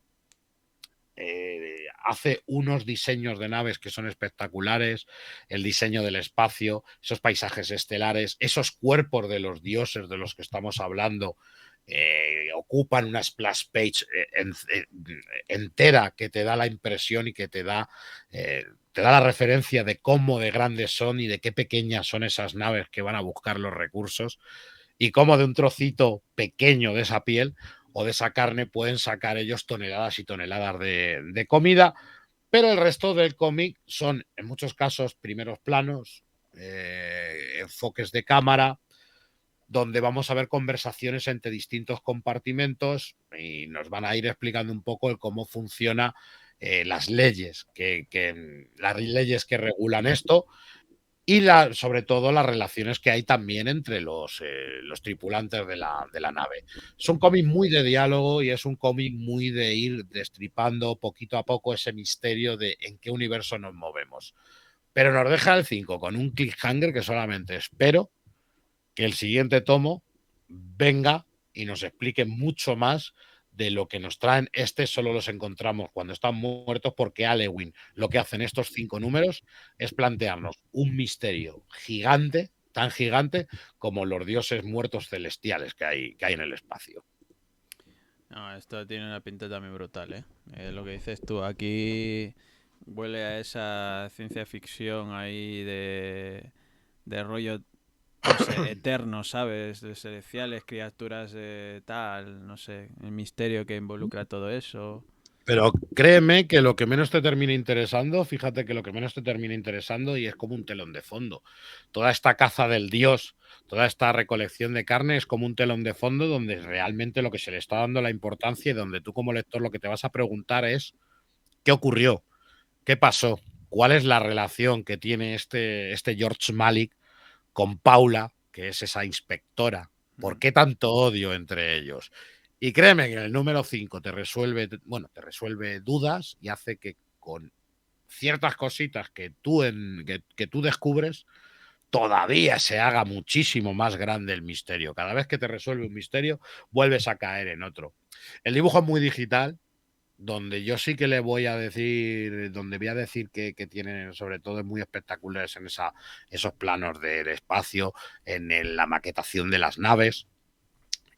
hace unos diseños de naves que son espectaculares, el diseño del espacio, esos paisajes estelares, esos cuerpos de los dioses de los que estamos hablando, ocupan una splash page entera que te da la impresión y que te da la referencia de cómo de grandes son y de qué pequeñas son esas naves que van a buscar los recursos y cómo de un trocito pequeño de esa piel o de esa carne pueden sacar ellos toneladas y toneladas de comida, pero el resto del cómic son en muchos casos primeros planos, enfoques de cámara, donde vamos a ver conversaciones entre distintos compartimentos y nos van a ir explicando un poco el cómo funciona las leyes las leyes que regulan esto y sobre todo las relaciones que hay también entre los tripulantes de la nave. Es un cómic muy de diálogo y es un cómic muy de ir destripando poquito a poco ese misterio de en qué universo nos movemos. Pero nos deja el 5 con un cliffhanger que solamente espero que el siguiente tomo venga y nos explique mucho más de lo que nos traen. Solo los encontramos cuando están muertos, porque Halloween lo que hacen estos 5 números es plantearnos un misterio gigante, tan gigante como los dioses muertos celestiales que hay en el espacio. No, esto tiene una pinta también brutal, ¿eh? Lo que dices tú, aquí huele a esa ciencia ficción ahí de rollo, no sé, eterno, ¿sabes? De celestiales, criaturas tal, no sé, el misterio que involucra todo eso. Pero créeme que lo que menos te termina interesando, fíjate que lo que menos te termina interesando y es como un telón de fondo. Toda esta caza del dios, toda esta recolección de carne es como un telón de fondo donde realmente lo que se le está dando la importancia y donde tú como lector lo que te vas a preguntar es ¿qué ocurrió? ¿Qué pasó? ¿Cuál es la relación que tiene este George Malik con Paula, que es esa inspectora? ¿Por qué tanto odio entre ellos? Y créeme que en el número 5 te resuelve dudas y hace que con ciertas cositas que tú descubres, todavía se haga muchísimo más grande el misterio. Cada vez que te resuelve un misterio, vuelves a caer en otro. El dibujo es muy digital, donde yo sí que le voy a decir, donde voy a decir que tienen sobre todo muy espectaculares en esos planos del espacio, la maquetación de las naves.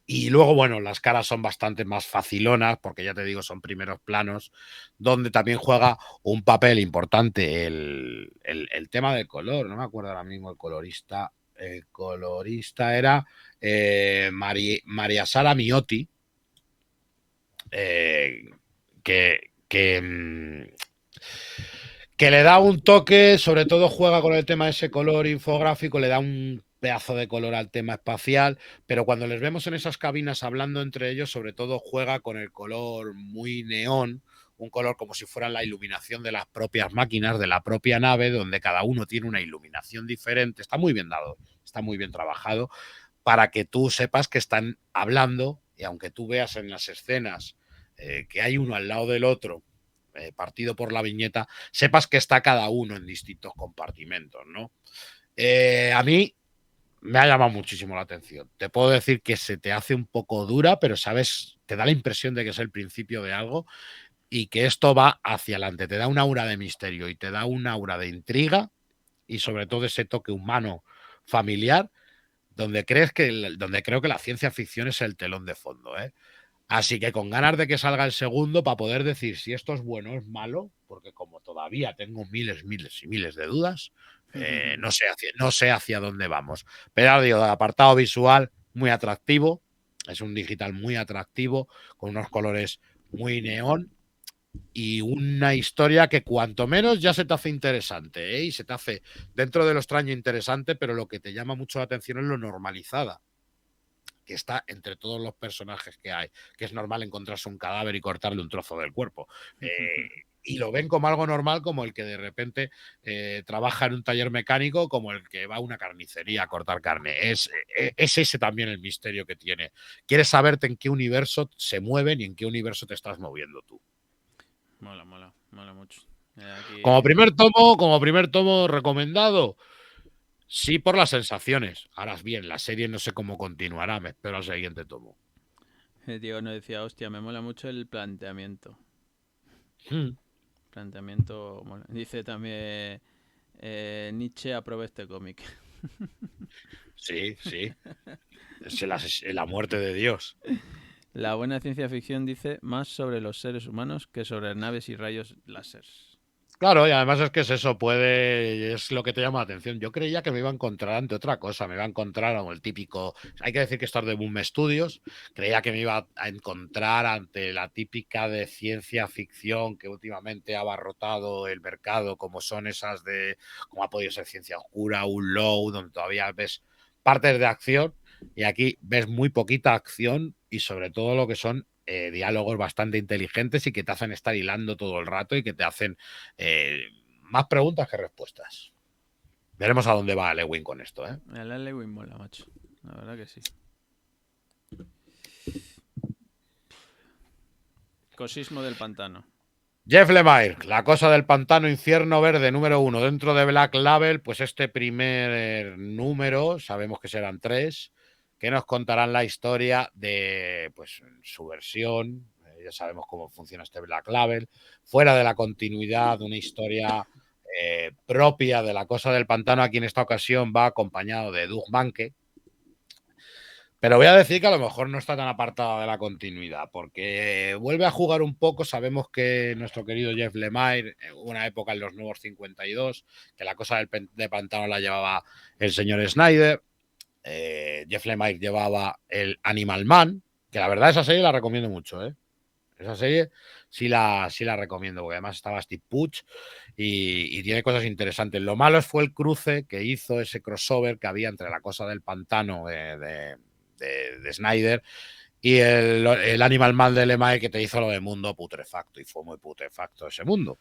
Y luego, bueno, las caras son bastante más facilonas, porque ya te digo, son primeros planos, donde también juega un papel importante el tema del color. No me acuerdo ahora mismo el colorista. El colorista era María Sara Miotti, eh, que, que, mm, que le da un toque, sobre todo juega con el tema de ese color infográfico, le da un pedazo de color al tema espacial, pero cuando les vemos en esas cabinas hablando entre ellos, sobre todo juega con el color muy neón, un color como si fuera la iluminación de las propias máquinas, de la propia nave, donde cada uno tiene una iluminación diferente. Está muy bien dado, está muy bien trabajado, para que tú sepas que están hablando, y aunque tú veas en las escenas que hay uno al lado del otro, partido por la viñeta, sepas que está cada uno en distintos compartimentos, ¿no? A mí me ha llamado muchísimo la atención. Te puedo decir que se te hace un poco dura, pero sabes, te da la impresión de que es el principio de algo y que esto va hacia adelante. Te da un aura de misterio y te da un aura de intriga y sobre todo ese toque humano familiar donde creo que la ciencia ficción es el telón de fondo, ¿eh? Así que con ganas de que salga el segundo para poder decir si esto es bueno o es malo, porque como todavía tengo miles, miles y miles de dudas, no sé hacia dónde vamos. Pero digo, el apartado visual muy atractivo, es un digital muy atractivo, con unos colores muy neón y una historia que cuanto menos ya se te hace interesante, ¿eh? Y se te hace dentro de lo extraño interesante, pero lo que te llama mucho la atención es lo normalizada que está entre todos los personajes que hay, que es normal encontrarse un cadáver y cortarle un trozo del cuerpo. Y lo ven como algo normal, como el que de repente trabaja en un taller mecánico, como el que va a una carnicería a cortar carne. Es ese también el misterio que tiene. Quieres saberte en qué universo se mueven y en qué universo te estás moviendo tú. Mola, mola, mola mucho. Como Aquí, primer tomo recomendado, sí por las sensaciones. Ahora bien, la serie no sé cómo continuará, me espero al siguiente tomo. Diego nos decía, hostia, me mola mucho el planteamiento. Hmm. Planteamiento, mola. Dice también, Nietzsche aprobó este cómic. Sí, sí. La muerte de Dios. La buena ciencia ficción dice más sobre los seres humanos que sobre naves y rayos láser. Claro, y además es que es eso, es lo que te llama la atención. Yo creía que me iba a encontrar ante otra cosa, me iba a encontrar como el típico, hay que decir que esto es de Boom Studios, creía que me iba a encontrar ante la típica de ciencia ficción que últimamente ha abarrotado el mercado, como son esas de, como ha podido ser Ciencia Oscura, un Low, donde todavía ves partes de acción, y aquí ves muy poquita acción y sobre todo lo que son diálogos bastante inteligentes y que te hacen estar hilando todo el rato y que te hacen más preguntas que respuestas. Veremos a dónde va Lewin con esto, ¿eh? El Lewin mola, macho. La verdad que sí. Cosismo del pantano. Jeff Lemire, La cosa del pantano, infierno verde, número 1. Dentro de Black Label, pues este primer número, sabemos que serán 3, que nos contarán la historia de pues, su versión. Ya sabemos cómo funciona este Black Label. Fuera de la continuidad, una historia propia de La cosa del pantano. Aquí en esta ocasión va acompañado de Doug Mahnke. Pero voy a decir que a lo mejor no está tan apartada de la continuidad, porque vuelve a jugar un poco. Sabemos que nuestro querido Jeff Lemire, hubo una época en los Nuevos 52, que la cosa de pantano la llevaba el señor Snyder. Jeff Lemire llevaba el Animal Man, que la verdad esa serie la recomiendo mucho, ¿eh? Esa serie sí la recomiendo, porque además estaba Steve Puch y tiene cosas interesantes. Lo malo fue el cruce que hizo, ese crossover que había entre la cosa del pantano de Snyder y el Animal Man de Lemay que te hizo lo de mundo putrefacto, y fue muy putrefacto ese mundo.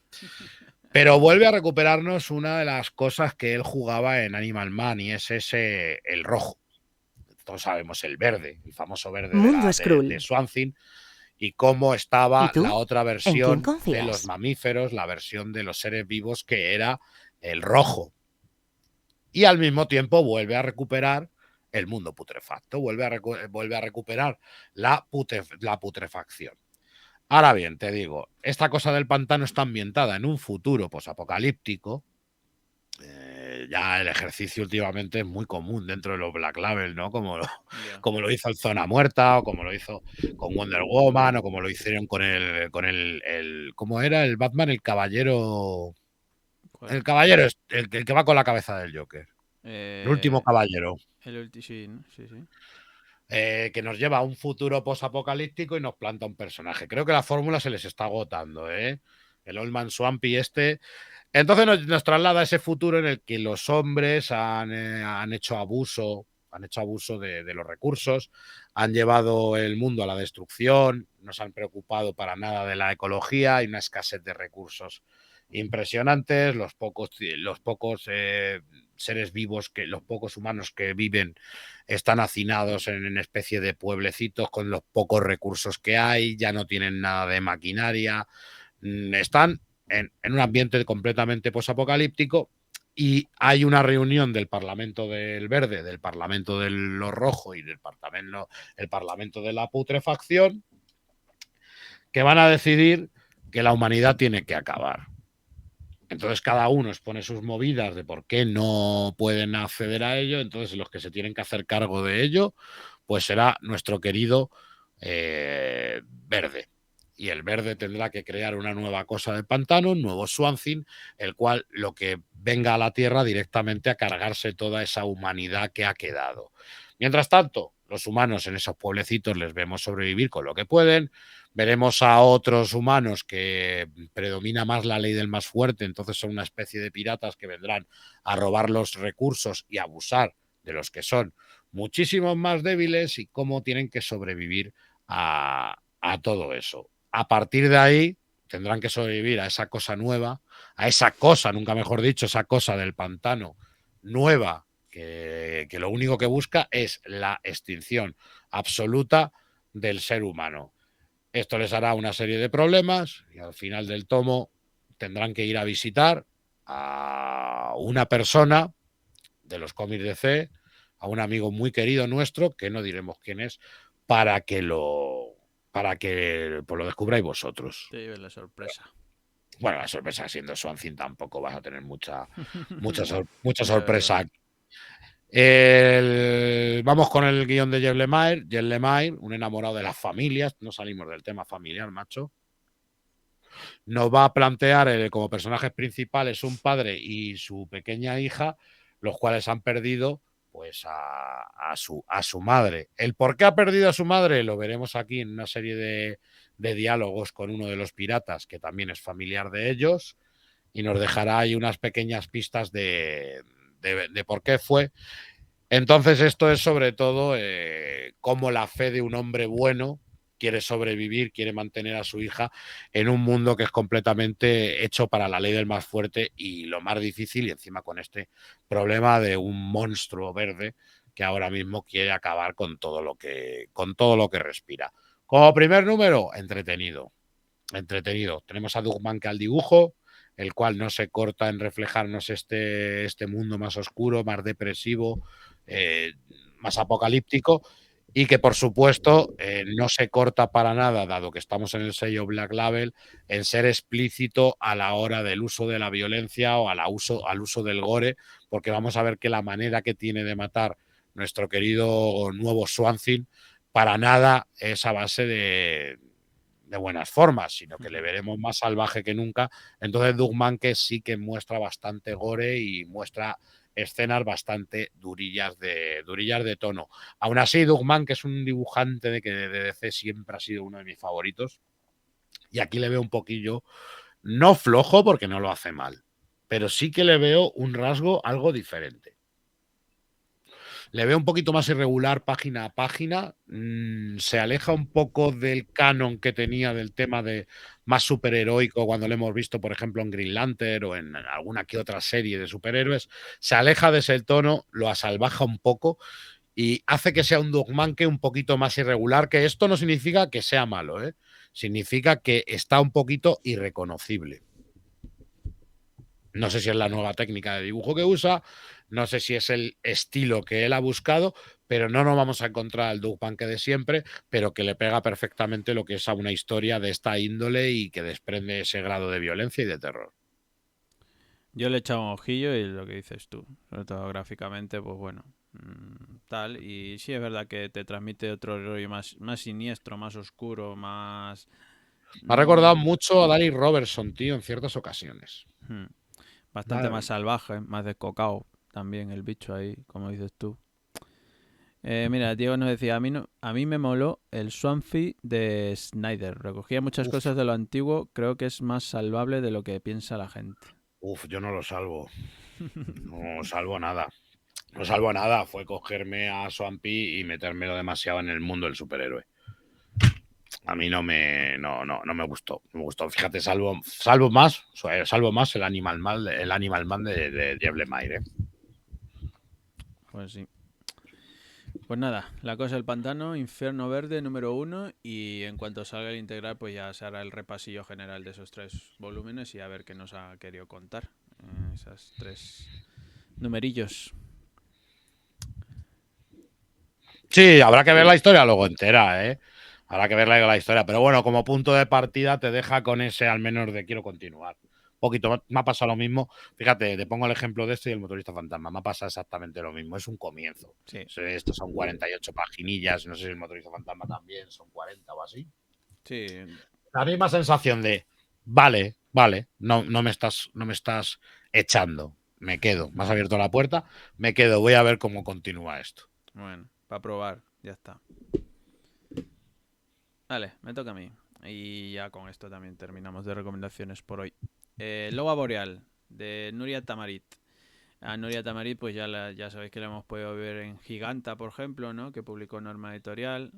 Pero vuelve a recuperarnos una de las cosas que él jugaba en Animal Man, y es ese, el rojo. Todos sabemos el verde, el famoso verde Mundo de Skrull. Swamp Thing, y cómo ¿Y estaba la tú? otra ¿En quién versión de los confías? mamíferos, la versión de los seres vivos que era el rojo. Y al mismo tiempo vuelve a recuperar el mundo putrefacto, vuelve a recuperar la putrefacción. Ahora bien, te digo, esta cosa del pantano está ambientada en un futuro posapocalíptico. Ya el ejercicio últimamente es muy común dentro de los Black Label, ¿no? Ya. Como lo hizo el Zona Muerta, o como lo hizo con Wonder Woman, o como lo hicieron ¿cómo era? El Batman, ¿Cuál? el caballero, el que va con la cabeza del Joker. El último Eh, caballero. sí, ¿no? Sí, sí. Que nos lleva a un futuro posapocalíptico y nos planta un personaje. Creo que la fórmula se les está agotando, ¿eh? El Old Man Swampy este. Entonces nos traslada a ese futuro en el que los hombres han hecho abuso de los recursos, han llevado el mundo a la destrucción, no se han preocupado para nada de la ecología, hay una escasez de recursos impresionantes, los pocos seres vivos, los pocos humanos que viven están hacinados en especie de pueblecitos con los pocos recursos que hay, ya no tienen nada de maquinaria, están en un ambiente completamente posapocalíptico y hay una reunión del Parlamento del Verde, del Parlamento de lo Rojo y del el Parlamento de la Putrefacción, que van a decidir que la humanidad tiene que acabar. Entonces cada uno expone sus movidas de por qué no pueden acceder a ello. Entonces los que se tienen que hacer cargo de ello, pues será nuestro querido Verde. Y el Verde tendrá que crear una nueva cosa de pantano, un nuevo Swansea, el cual lo que venga a la Tierra directamente a cargarse toda esa humanidad que ha quedado. Mientras tanto, los humanos en esos pueblecitos les vemos sobrevivir con lo que pueden. Veremos a otros humanos que predomina más la ley del más fuerte, entonces son una especie de piratas que vendrán a robar los recursos y abusar de los que son muchísimos más débiles y cómo tienen que sobrevivir a todo eso. A partir de ahí tendrán que sobrevivir a esa cosa nueva, a esa cosa, nunca mejor dicho, esa cosa del pantano nueva que lo único que busca es la extinción absoluta del ser humano. Esto les hará una serie de problemas y al final del tomo tendrán que ir a visitar a una persona de los cómics DC, a un amigo muy querido nuestro, que no diremos quién es, para que pues, lo descubráis vosotros. Te lleves la sorpresa. Bueno, la sorpresa siendo Swansea tampoco vas a tener mucha Ya veo. sorpresa. Vamos con el guión de Jeff Lemire. Jeff Lemire, un enamorado de las familias. No salimos del tema familiar, macho. Nos va a plantear como personajes principales un padre y su pequeña hija, los cuales han perdido pues a su madre. El por qué ha perdido a su madre lo veremos aquí en una serie de diálogos con uno de los piratas, que también es familiar de ellos, y nos dejará ahí unas pequeñas pistas de por qué fue. Entonces esto es sobre todo cómo la fe de un hombre bueno quiere sobrevivir, quiere mantener a su hija en un mundo que es completamente hecho para la ley del más fuerte y lo más difícil, y encima con este problema de un monstruo verde que ahora mismo quiere acabar con todo lo que respira. Como primer número, entretenido. Tenemos a Doug que al dibujo, el cual no se corta en reflejarnos este mundo más oscuro, más depresivo, eh, más apocalíptico, y que por supuesto no se corta para nada, dado que estamos en el sello Black Label, en ser explícito a la hora del uso de la violencia o al uso del gore, porque vamos a ver que la manera que tiene de matar nuestro querido nuevo Swansea para nada es a base de buenas formas, sino que le veremos más salvaje que nunca. Entonces Doug Mankey sí que muestra bastante gore y muestra escenas bastante durillas de tono. Aún así, Doug Mankey es un dibujante de DC, siempre ha sido uno de mis favoritos. Y aquí le veo un poquillo, no flojo porque no lo hace mal, pero sí que le veo un rasgo algo diferente. Le veo un poquito más irregular página a página. Se aleja un poco del canon que tenía del tema de más superheroico cuando lo hemos visto, por ejemplo, en Green Lantern o en alguna que otra serie de superhéroes. Se aleja de ese tono, lo asalvaja un poco y hace que sea un Dogmanque un poquito más irregular, que esto no significa que sea malo, ¿eh? Significa que está un poquito irreconocible. No sé si es la nueva técnica de dibujo que usa, no sé si es el estilo que él ha buscado, pero no nos vamos a encontrar al Doug Mankey de siempre, pero que le pega perfectamente lo que es a una historia de esta índole y que desprende ese grado de violencia y de terror. Yo le he echado un ojillo y lo que dices tú, sobre todo gráficamente, pues bueno, tal. Y sí es verdad que te transmite otro rollo más siniestro, más oscuro, más... Me ha recordado mm, mucho a Danny Robertson, tío, en ciertas ocasiones. hmm, bastante Madre más mía. salvaje, más descocado también el bicho ahí, como dices tú. Mira, Diego nos decía, a mí me moló el Swampy de Snyder. Recogía muchas Uf, cosas de lo antiguo, creo que es más salvable de lo que piensa la gente. yo no lo salvo. No salvo nada. No salvo nada. Fue cogerme a Swampy y metérmelo demasiado en el mundo del superhéroe. A mí no me gustó. No me gustó. Fíjate, salvo más el Animal Man de Jeff Lemire. Pues sí. Pues nada, La Cosa del Pantano, Infierno Verde número 1 y en cuanto salga el integral pues ya se hará el repasillo general de esos 3 volúmenes y a ver qué nos ha querido contar. Esas 3 numerillos. Sí, habrá que ver la historia luego entera, ¿eh? Habrá que ver la historia. Pero bueno, como punto de partida te deja con ese al menos de quiero continuar. Un poquito, me ha pasado lo mismo. Fíjate, te pongo el ejemplo de este y el motorista fantasma. Me ha pasado exactamente lo mismo. Es un comienzo. Sí. Estos son 48 paginillas. No sé si el motorista fantasma también son 40 o así. Sí. La misma sensación de, vale, no me estás echando. Me quedo. Me has abierto la puerta, me quedo. Voy a ver cómo continúa esto. Bueno, para probar, ya está. Vale, me toca a mí. Y ya con esto también terminamos de recomendaciones por hoy. Loba Boreal, de Nuria Tamarit. A Nuria Tamarit, pues ya sabéis que la hemos podido ver en Giganta, por ejemplo, ¿no? Que publicó Norma Editorial.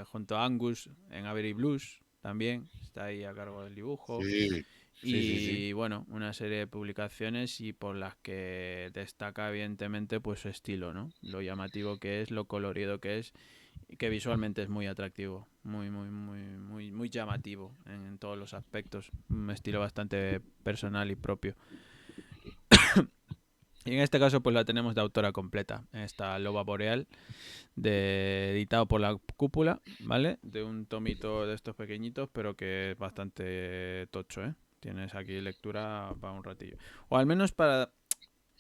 Junto a Angus en Avery Blues también. Está ahí a cargo del dibujo. Sí. Y bueno, una serie de publicaciones y por las que destaca evidentemente pues su estilo, ¿no? Lo llamativo que es, lo colorido que es y que visualmente es muy atractivo, muy llamativo en todos los aspectos, un estilo bastante personal y propio. Y en este caso pues la tenemos de autora completa, esta Loba Boreal, editado por La Cúpula, ¿vale? De un tomito de estos pequeñitos, pero que es bastante tocho, ¿eh? Tienes aquí lectura para un ratillo. O al menos para...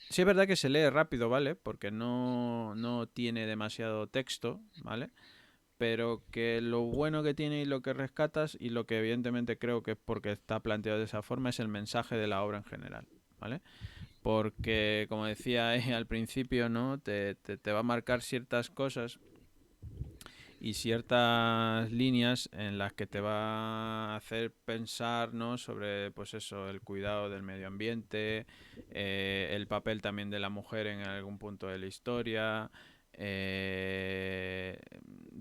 Sí es verdad que se lee rápido, ¿vale? Porque no tiene demasiado texto, ¿vale? Pero que lo bueno que tiene y lo que rescatas, y lo que evidentemente creo que es porque está planteado de esa forma, es el mensaje de la obra en general, ¿vale? Porque, como decía al principio, ¿no? Te va a marcar ciertas cosas y ciertas líneas en las que te va a hacer pensar, ¿no? Sobre, pues eso, el cuidado del medio ambiente, el papel también de la mujer en algún punto de la historia,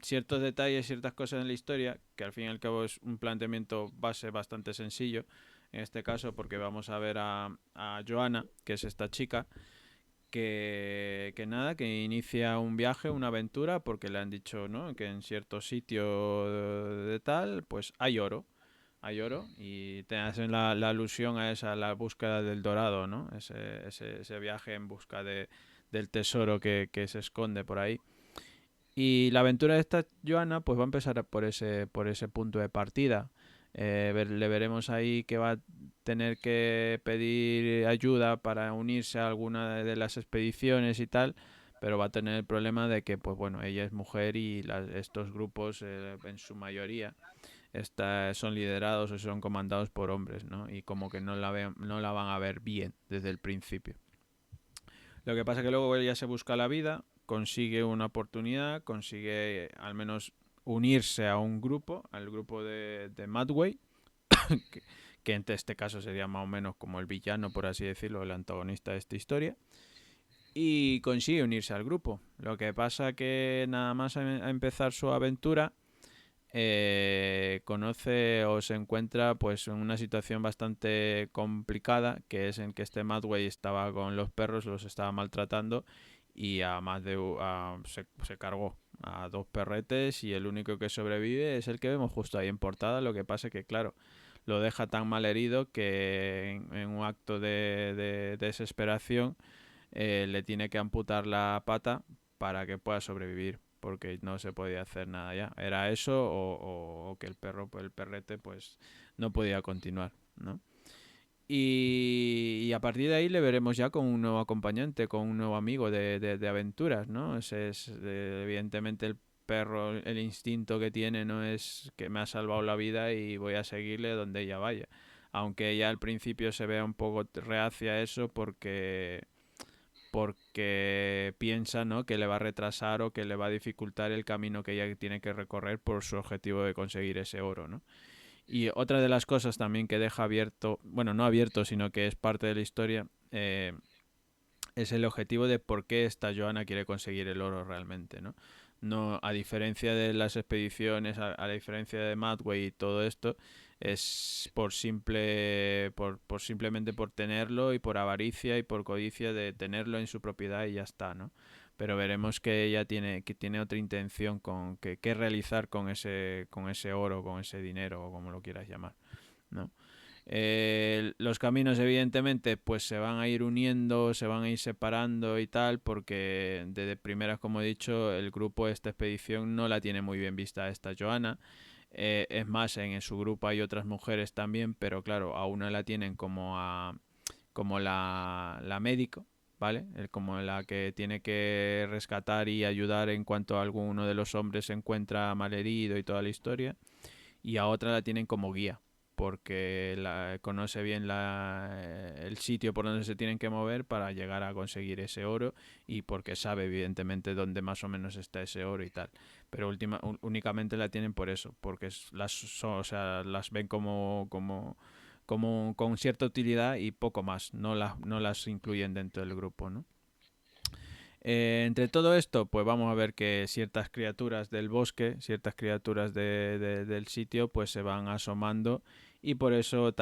ciertos detalles, ciertas cosas en la historia, que al fin y al cabo es un planteamiento base bastante sencillo, en este caso porque vamos a ver a Joanna, que es esta chica, que nada, que inicia un viaje, una aventura, porque le han dicho, ¿no? Que en cierto sitio de tal, pues hay oro, y te hacen la alusión a esa, la búsqueda del dorado, ¿no? Ese viaje en busca del tesoro que se esconde por ahí. Y la aventura de esta Joana pues va a empezar por ese punto de partida. Le veremos ahí que va a tener que pedir ayuda para unirse a alguna de las expediciones y tal, pero va a tener el problema de que, pues bueno, ella es mujer y estos grupos, en su mayoría, son liderados o son comandados por hombres, ¿no? Y como que no la van a ver bien desde el principio. Lo que pasa es que luego ella se busca la vida, consigue una oportunidad, consigue al menos unirse a un grupo, al grupo de Madway, que en este caso sería más o menos como el villano, por así decirlo, el antagonista de esta historia, y consigue unirse al grupo. Lo que pasa que nada más a empezar su aventura, conoce o se encuentra pues en una situación bastante complicada, que es en que este Madway estaba con los perros, los estaba maltratando y a más de se cargó a 2 perretes, y el único que sobrevive es el que vemos justo ahí en portada. Lo que pasa es que claro, lo deja tan mal herido que en un acto de desesperación, le tiene que amputar la pata para que pueda sobrevivir, porque no se podía hacer nada ya. Era eso o que el perro, el perrete, pues no podía continuar, ¿no? Y a partir de ahí le veremos ya con un nuevo acompañante, con un nuevo amigo de aventuras, ¿no? Ese es, evidentemente, el perro, el instinto que tiene no es que me ha salvado la vida y voy a seguirle donde ella vaya. Aunque ella al principio se vea un poco reacia a eso porque piensa, ¿no? Que le va a retrasar o que le va a dificultar el camino que ella tiene que recorrer por su objetivo de conseguir ese oro, ¿no? Y otra de las cosas también que deja abierto, bueno, no abierto, sino que es parte de la historia, es el objetivo de por qué esta Joana quiere conseguir el oro realmente, ¿no? No, a diferencia de las expediciones, a la diferencia de Madway y todo esto, es simplemente por tenerlo y por avaricia y por codicia de tenerlo en su propiedad y ya está, ¿no? Pero veremos que ella tiene otra intención con que realizar con ese oro, con ese dinero o como lo quieras llamar, ¿no? Los caminos, evidentemente, pues se van a ir uniendo, se van a ir separando y tal, porque de primeras, como he dicho, el grupo de esta expedición no la tiene muy bien vista esta Joana. Es más, en su grupo hay otras mujeres también, pero claro, a una la tienen como la médico, ¿vale? Como la que tiene que rescatar y ayudar en cuanto alguno de los hombres se encuentra malherido y toda la historia, y a otra la tienen como guía, porque conoce bien el sitio por donde se tienen que mover para llegar a conseguir ese oro, y porque sabe evidentemente dónde más o menos está ese oro y tal. Pero únicamente la tienen por eso, porque o sea, las ven como con cierta utilidad y poco más, no las incluyen dentro del grupo, ¿no? Entre todo esto, pues vamos a ver que ciertas criaturas del bosque, ciertas criaturas del sitio, pues se van asomando, y por eso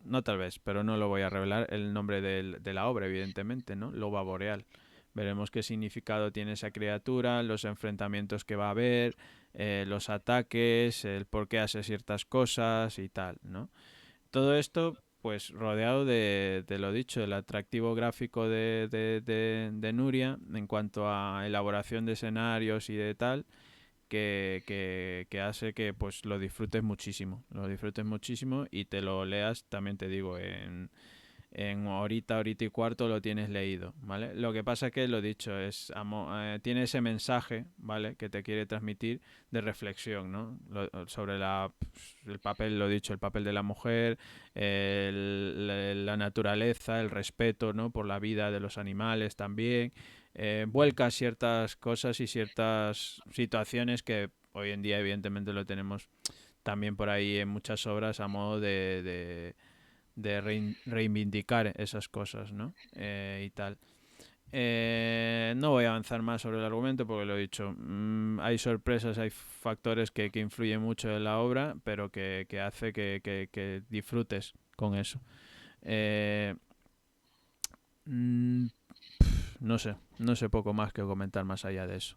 no tal vez, pero no lo voy a revelar, el nombre de la obra, evidentemente, ¿no? Loba boreal. Veremos qué significado tiene esa criatura, los enfrentamientos que va a haber, los ataques, el por qué hace ciertas cosas y tal, ¿no? Todo esto, pues rodeado de lo dicho, el atractivo gráfico de Nuria en cuanto a elaboración de escenarios y de tal, que hace que pues lo disfrutes muchísimo y te lo leas, también te digo, en horita y cuarto lo tienes leído, ¿vale? Lo que pasa es que lo dicho, tiene ese mensaje, ¿vale? Que te quiere transmitir de reflexión, ¿no? Sobre el papel, lo dicho, el papel de la mujer, la naturaleza, el respeto, ¿no? Por la vida de los animales también. Vuelca ciertas cosas y ciertas situaciones que hoy en día evidentemente lo tenemos también por ahí en muchas obras a modo de reivindicar esas cosas, ¿no? Y tal. No voy a avanzar más sobre el argumento porque lo he dicho. Hay sorpresas, hay factores que influyen mucho en la obra, pero que hace que disfrutes con eso. Eh, mm, no sé poco más que comentar más allá de eso.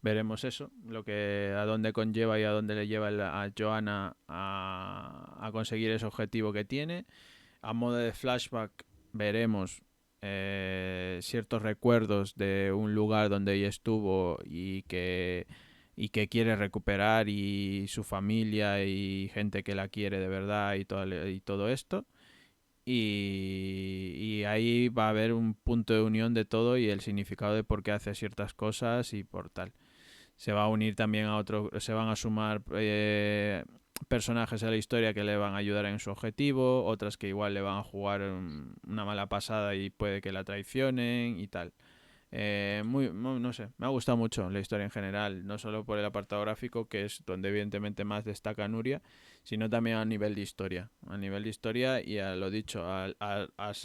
Veremos eso, a dónde conlleva y a dónde le lleva a Joanna a conseguir ese objetivo que tiene. A modo de flashback veremos ciertos recuerdos de un lugar donde ella estuvo y que quiere recuperar, y su familia y gente que la quiere de verdad y todo esto. Y ahí va a haber un punto de unión de todo y el significado de por qué hace ciertas cosas y por tal. Se va a unir también se van a sumar personajes a la historia que le van a ayudar en su objetivo, otras que igual le van a jugar una mala pasada y puede que la traicionen y tal. No sé, me ha gustado mucho la historia en general, no solo por el apartado gráfico, que es donde evidentemente más destaca Nuria, sino también a nivel de historia. A nivel de historia y a lo dicho, a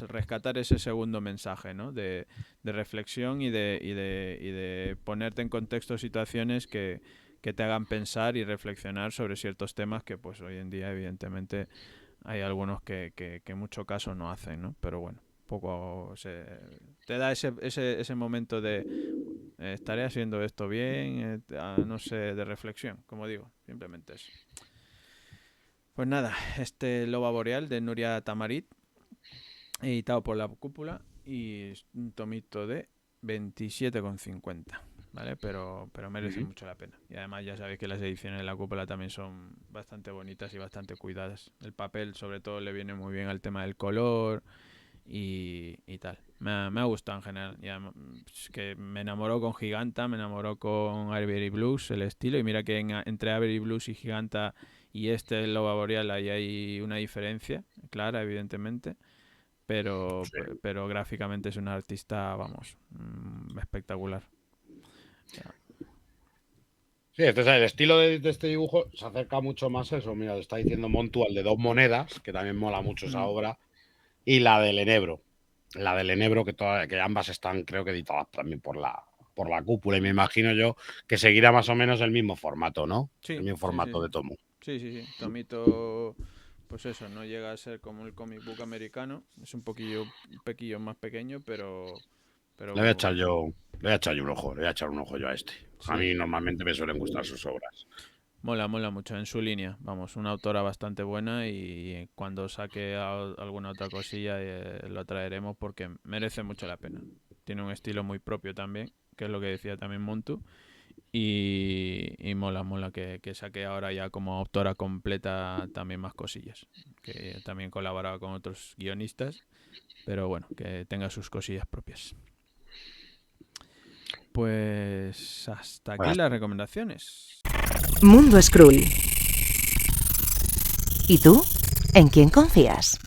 rescatar ese segundo mensaje, ¿no? De reflexión y de ponerte en contexto situaciones que te hagan pensar y reflexionar sobre ciertos temas que pues hoy en día evidentemente hay algunos que mucho caso no hacen, ¿no? Pero bueno, te da ese momento de estaré haciendo esto bien, no sé, de reflexión, como digo, simplemente eso. Pues nada, este Loba Boreal de Nuria Tamarit, editado por La Cúpula, y un tomito de 27,50, ¿vale? Pero merece mucho la pena. Y además ya sabéis que las ediciones de La Cúpula también son bastante bonitas y bastante cuidadas. El papel sobre todo le viene muy bien al tema del color y tal. Me ha gustado en general. Y además, es que me enamoró con Giganta, me enamoró con Avery Blues, el estilo. Y mira que entre Avery Blues y Giganta y este Loba Boreal ahí hay una diferencia clara, evidentemente. Pero, Sí. pero gráficamente es un artista, vamos, espectacular. Sí, el estilo de este dibujo se acerca mucho más a eso. Mira, le está diciendo Montu al de Dos Monedas, que también mola mucho esa Mm. obra, y la del Enebro. La del Enebro, que ambas están, creo que editadas también por la Cúpula, y me imagino yo que seguirá más o menos el mismo formato, ¿no? El Sí, mismo sí, sí. formato de tomo. Sí, sí, sí. Tomito, pues eso, no llega a ser como el comic book americano. Es un pequillo más pequeño, pero Le voy a echar yo, le voy a echar yo un ojo, le voy a echar un ojo yo a este. A sí. mí normalmente me suelen gustar sus obras. Mola mucho en su línea. Vamos, una autora bastante buena y cuando saque alguna otra cosilla lo traeremos porque merece mucho la pena. Tiene un estilo muy propio también, que es lo que decía también Montu. Y mola que saque ahora ya como autora completa también más cosillas. Que también colaboraba con otros guionistas, pero bueno, que tenga sus cosillas propias. Pues hasta aquí las recomendaciones. Mundo Skrull. ¿Y tú? ¿En quién confías?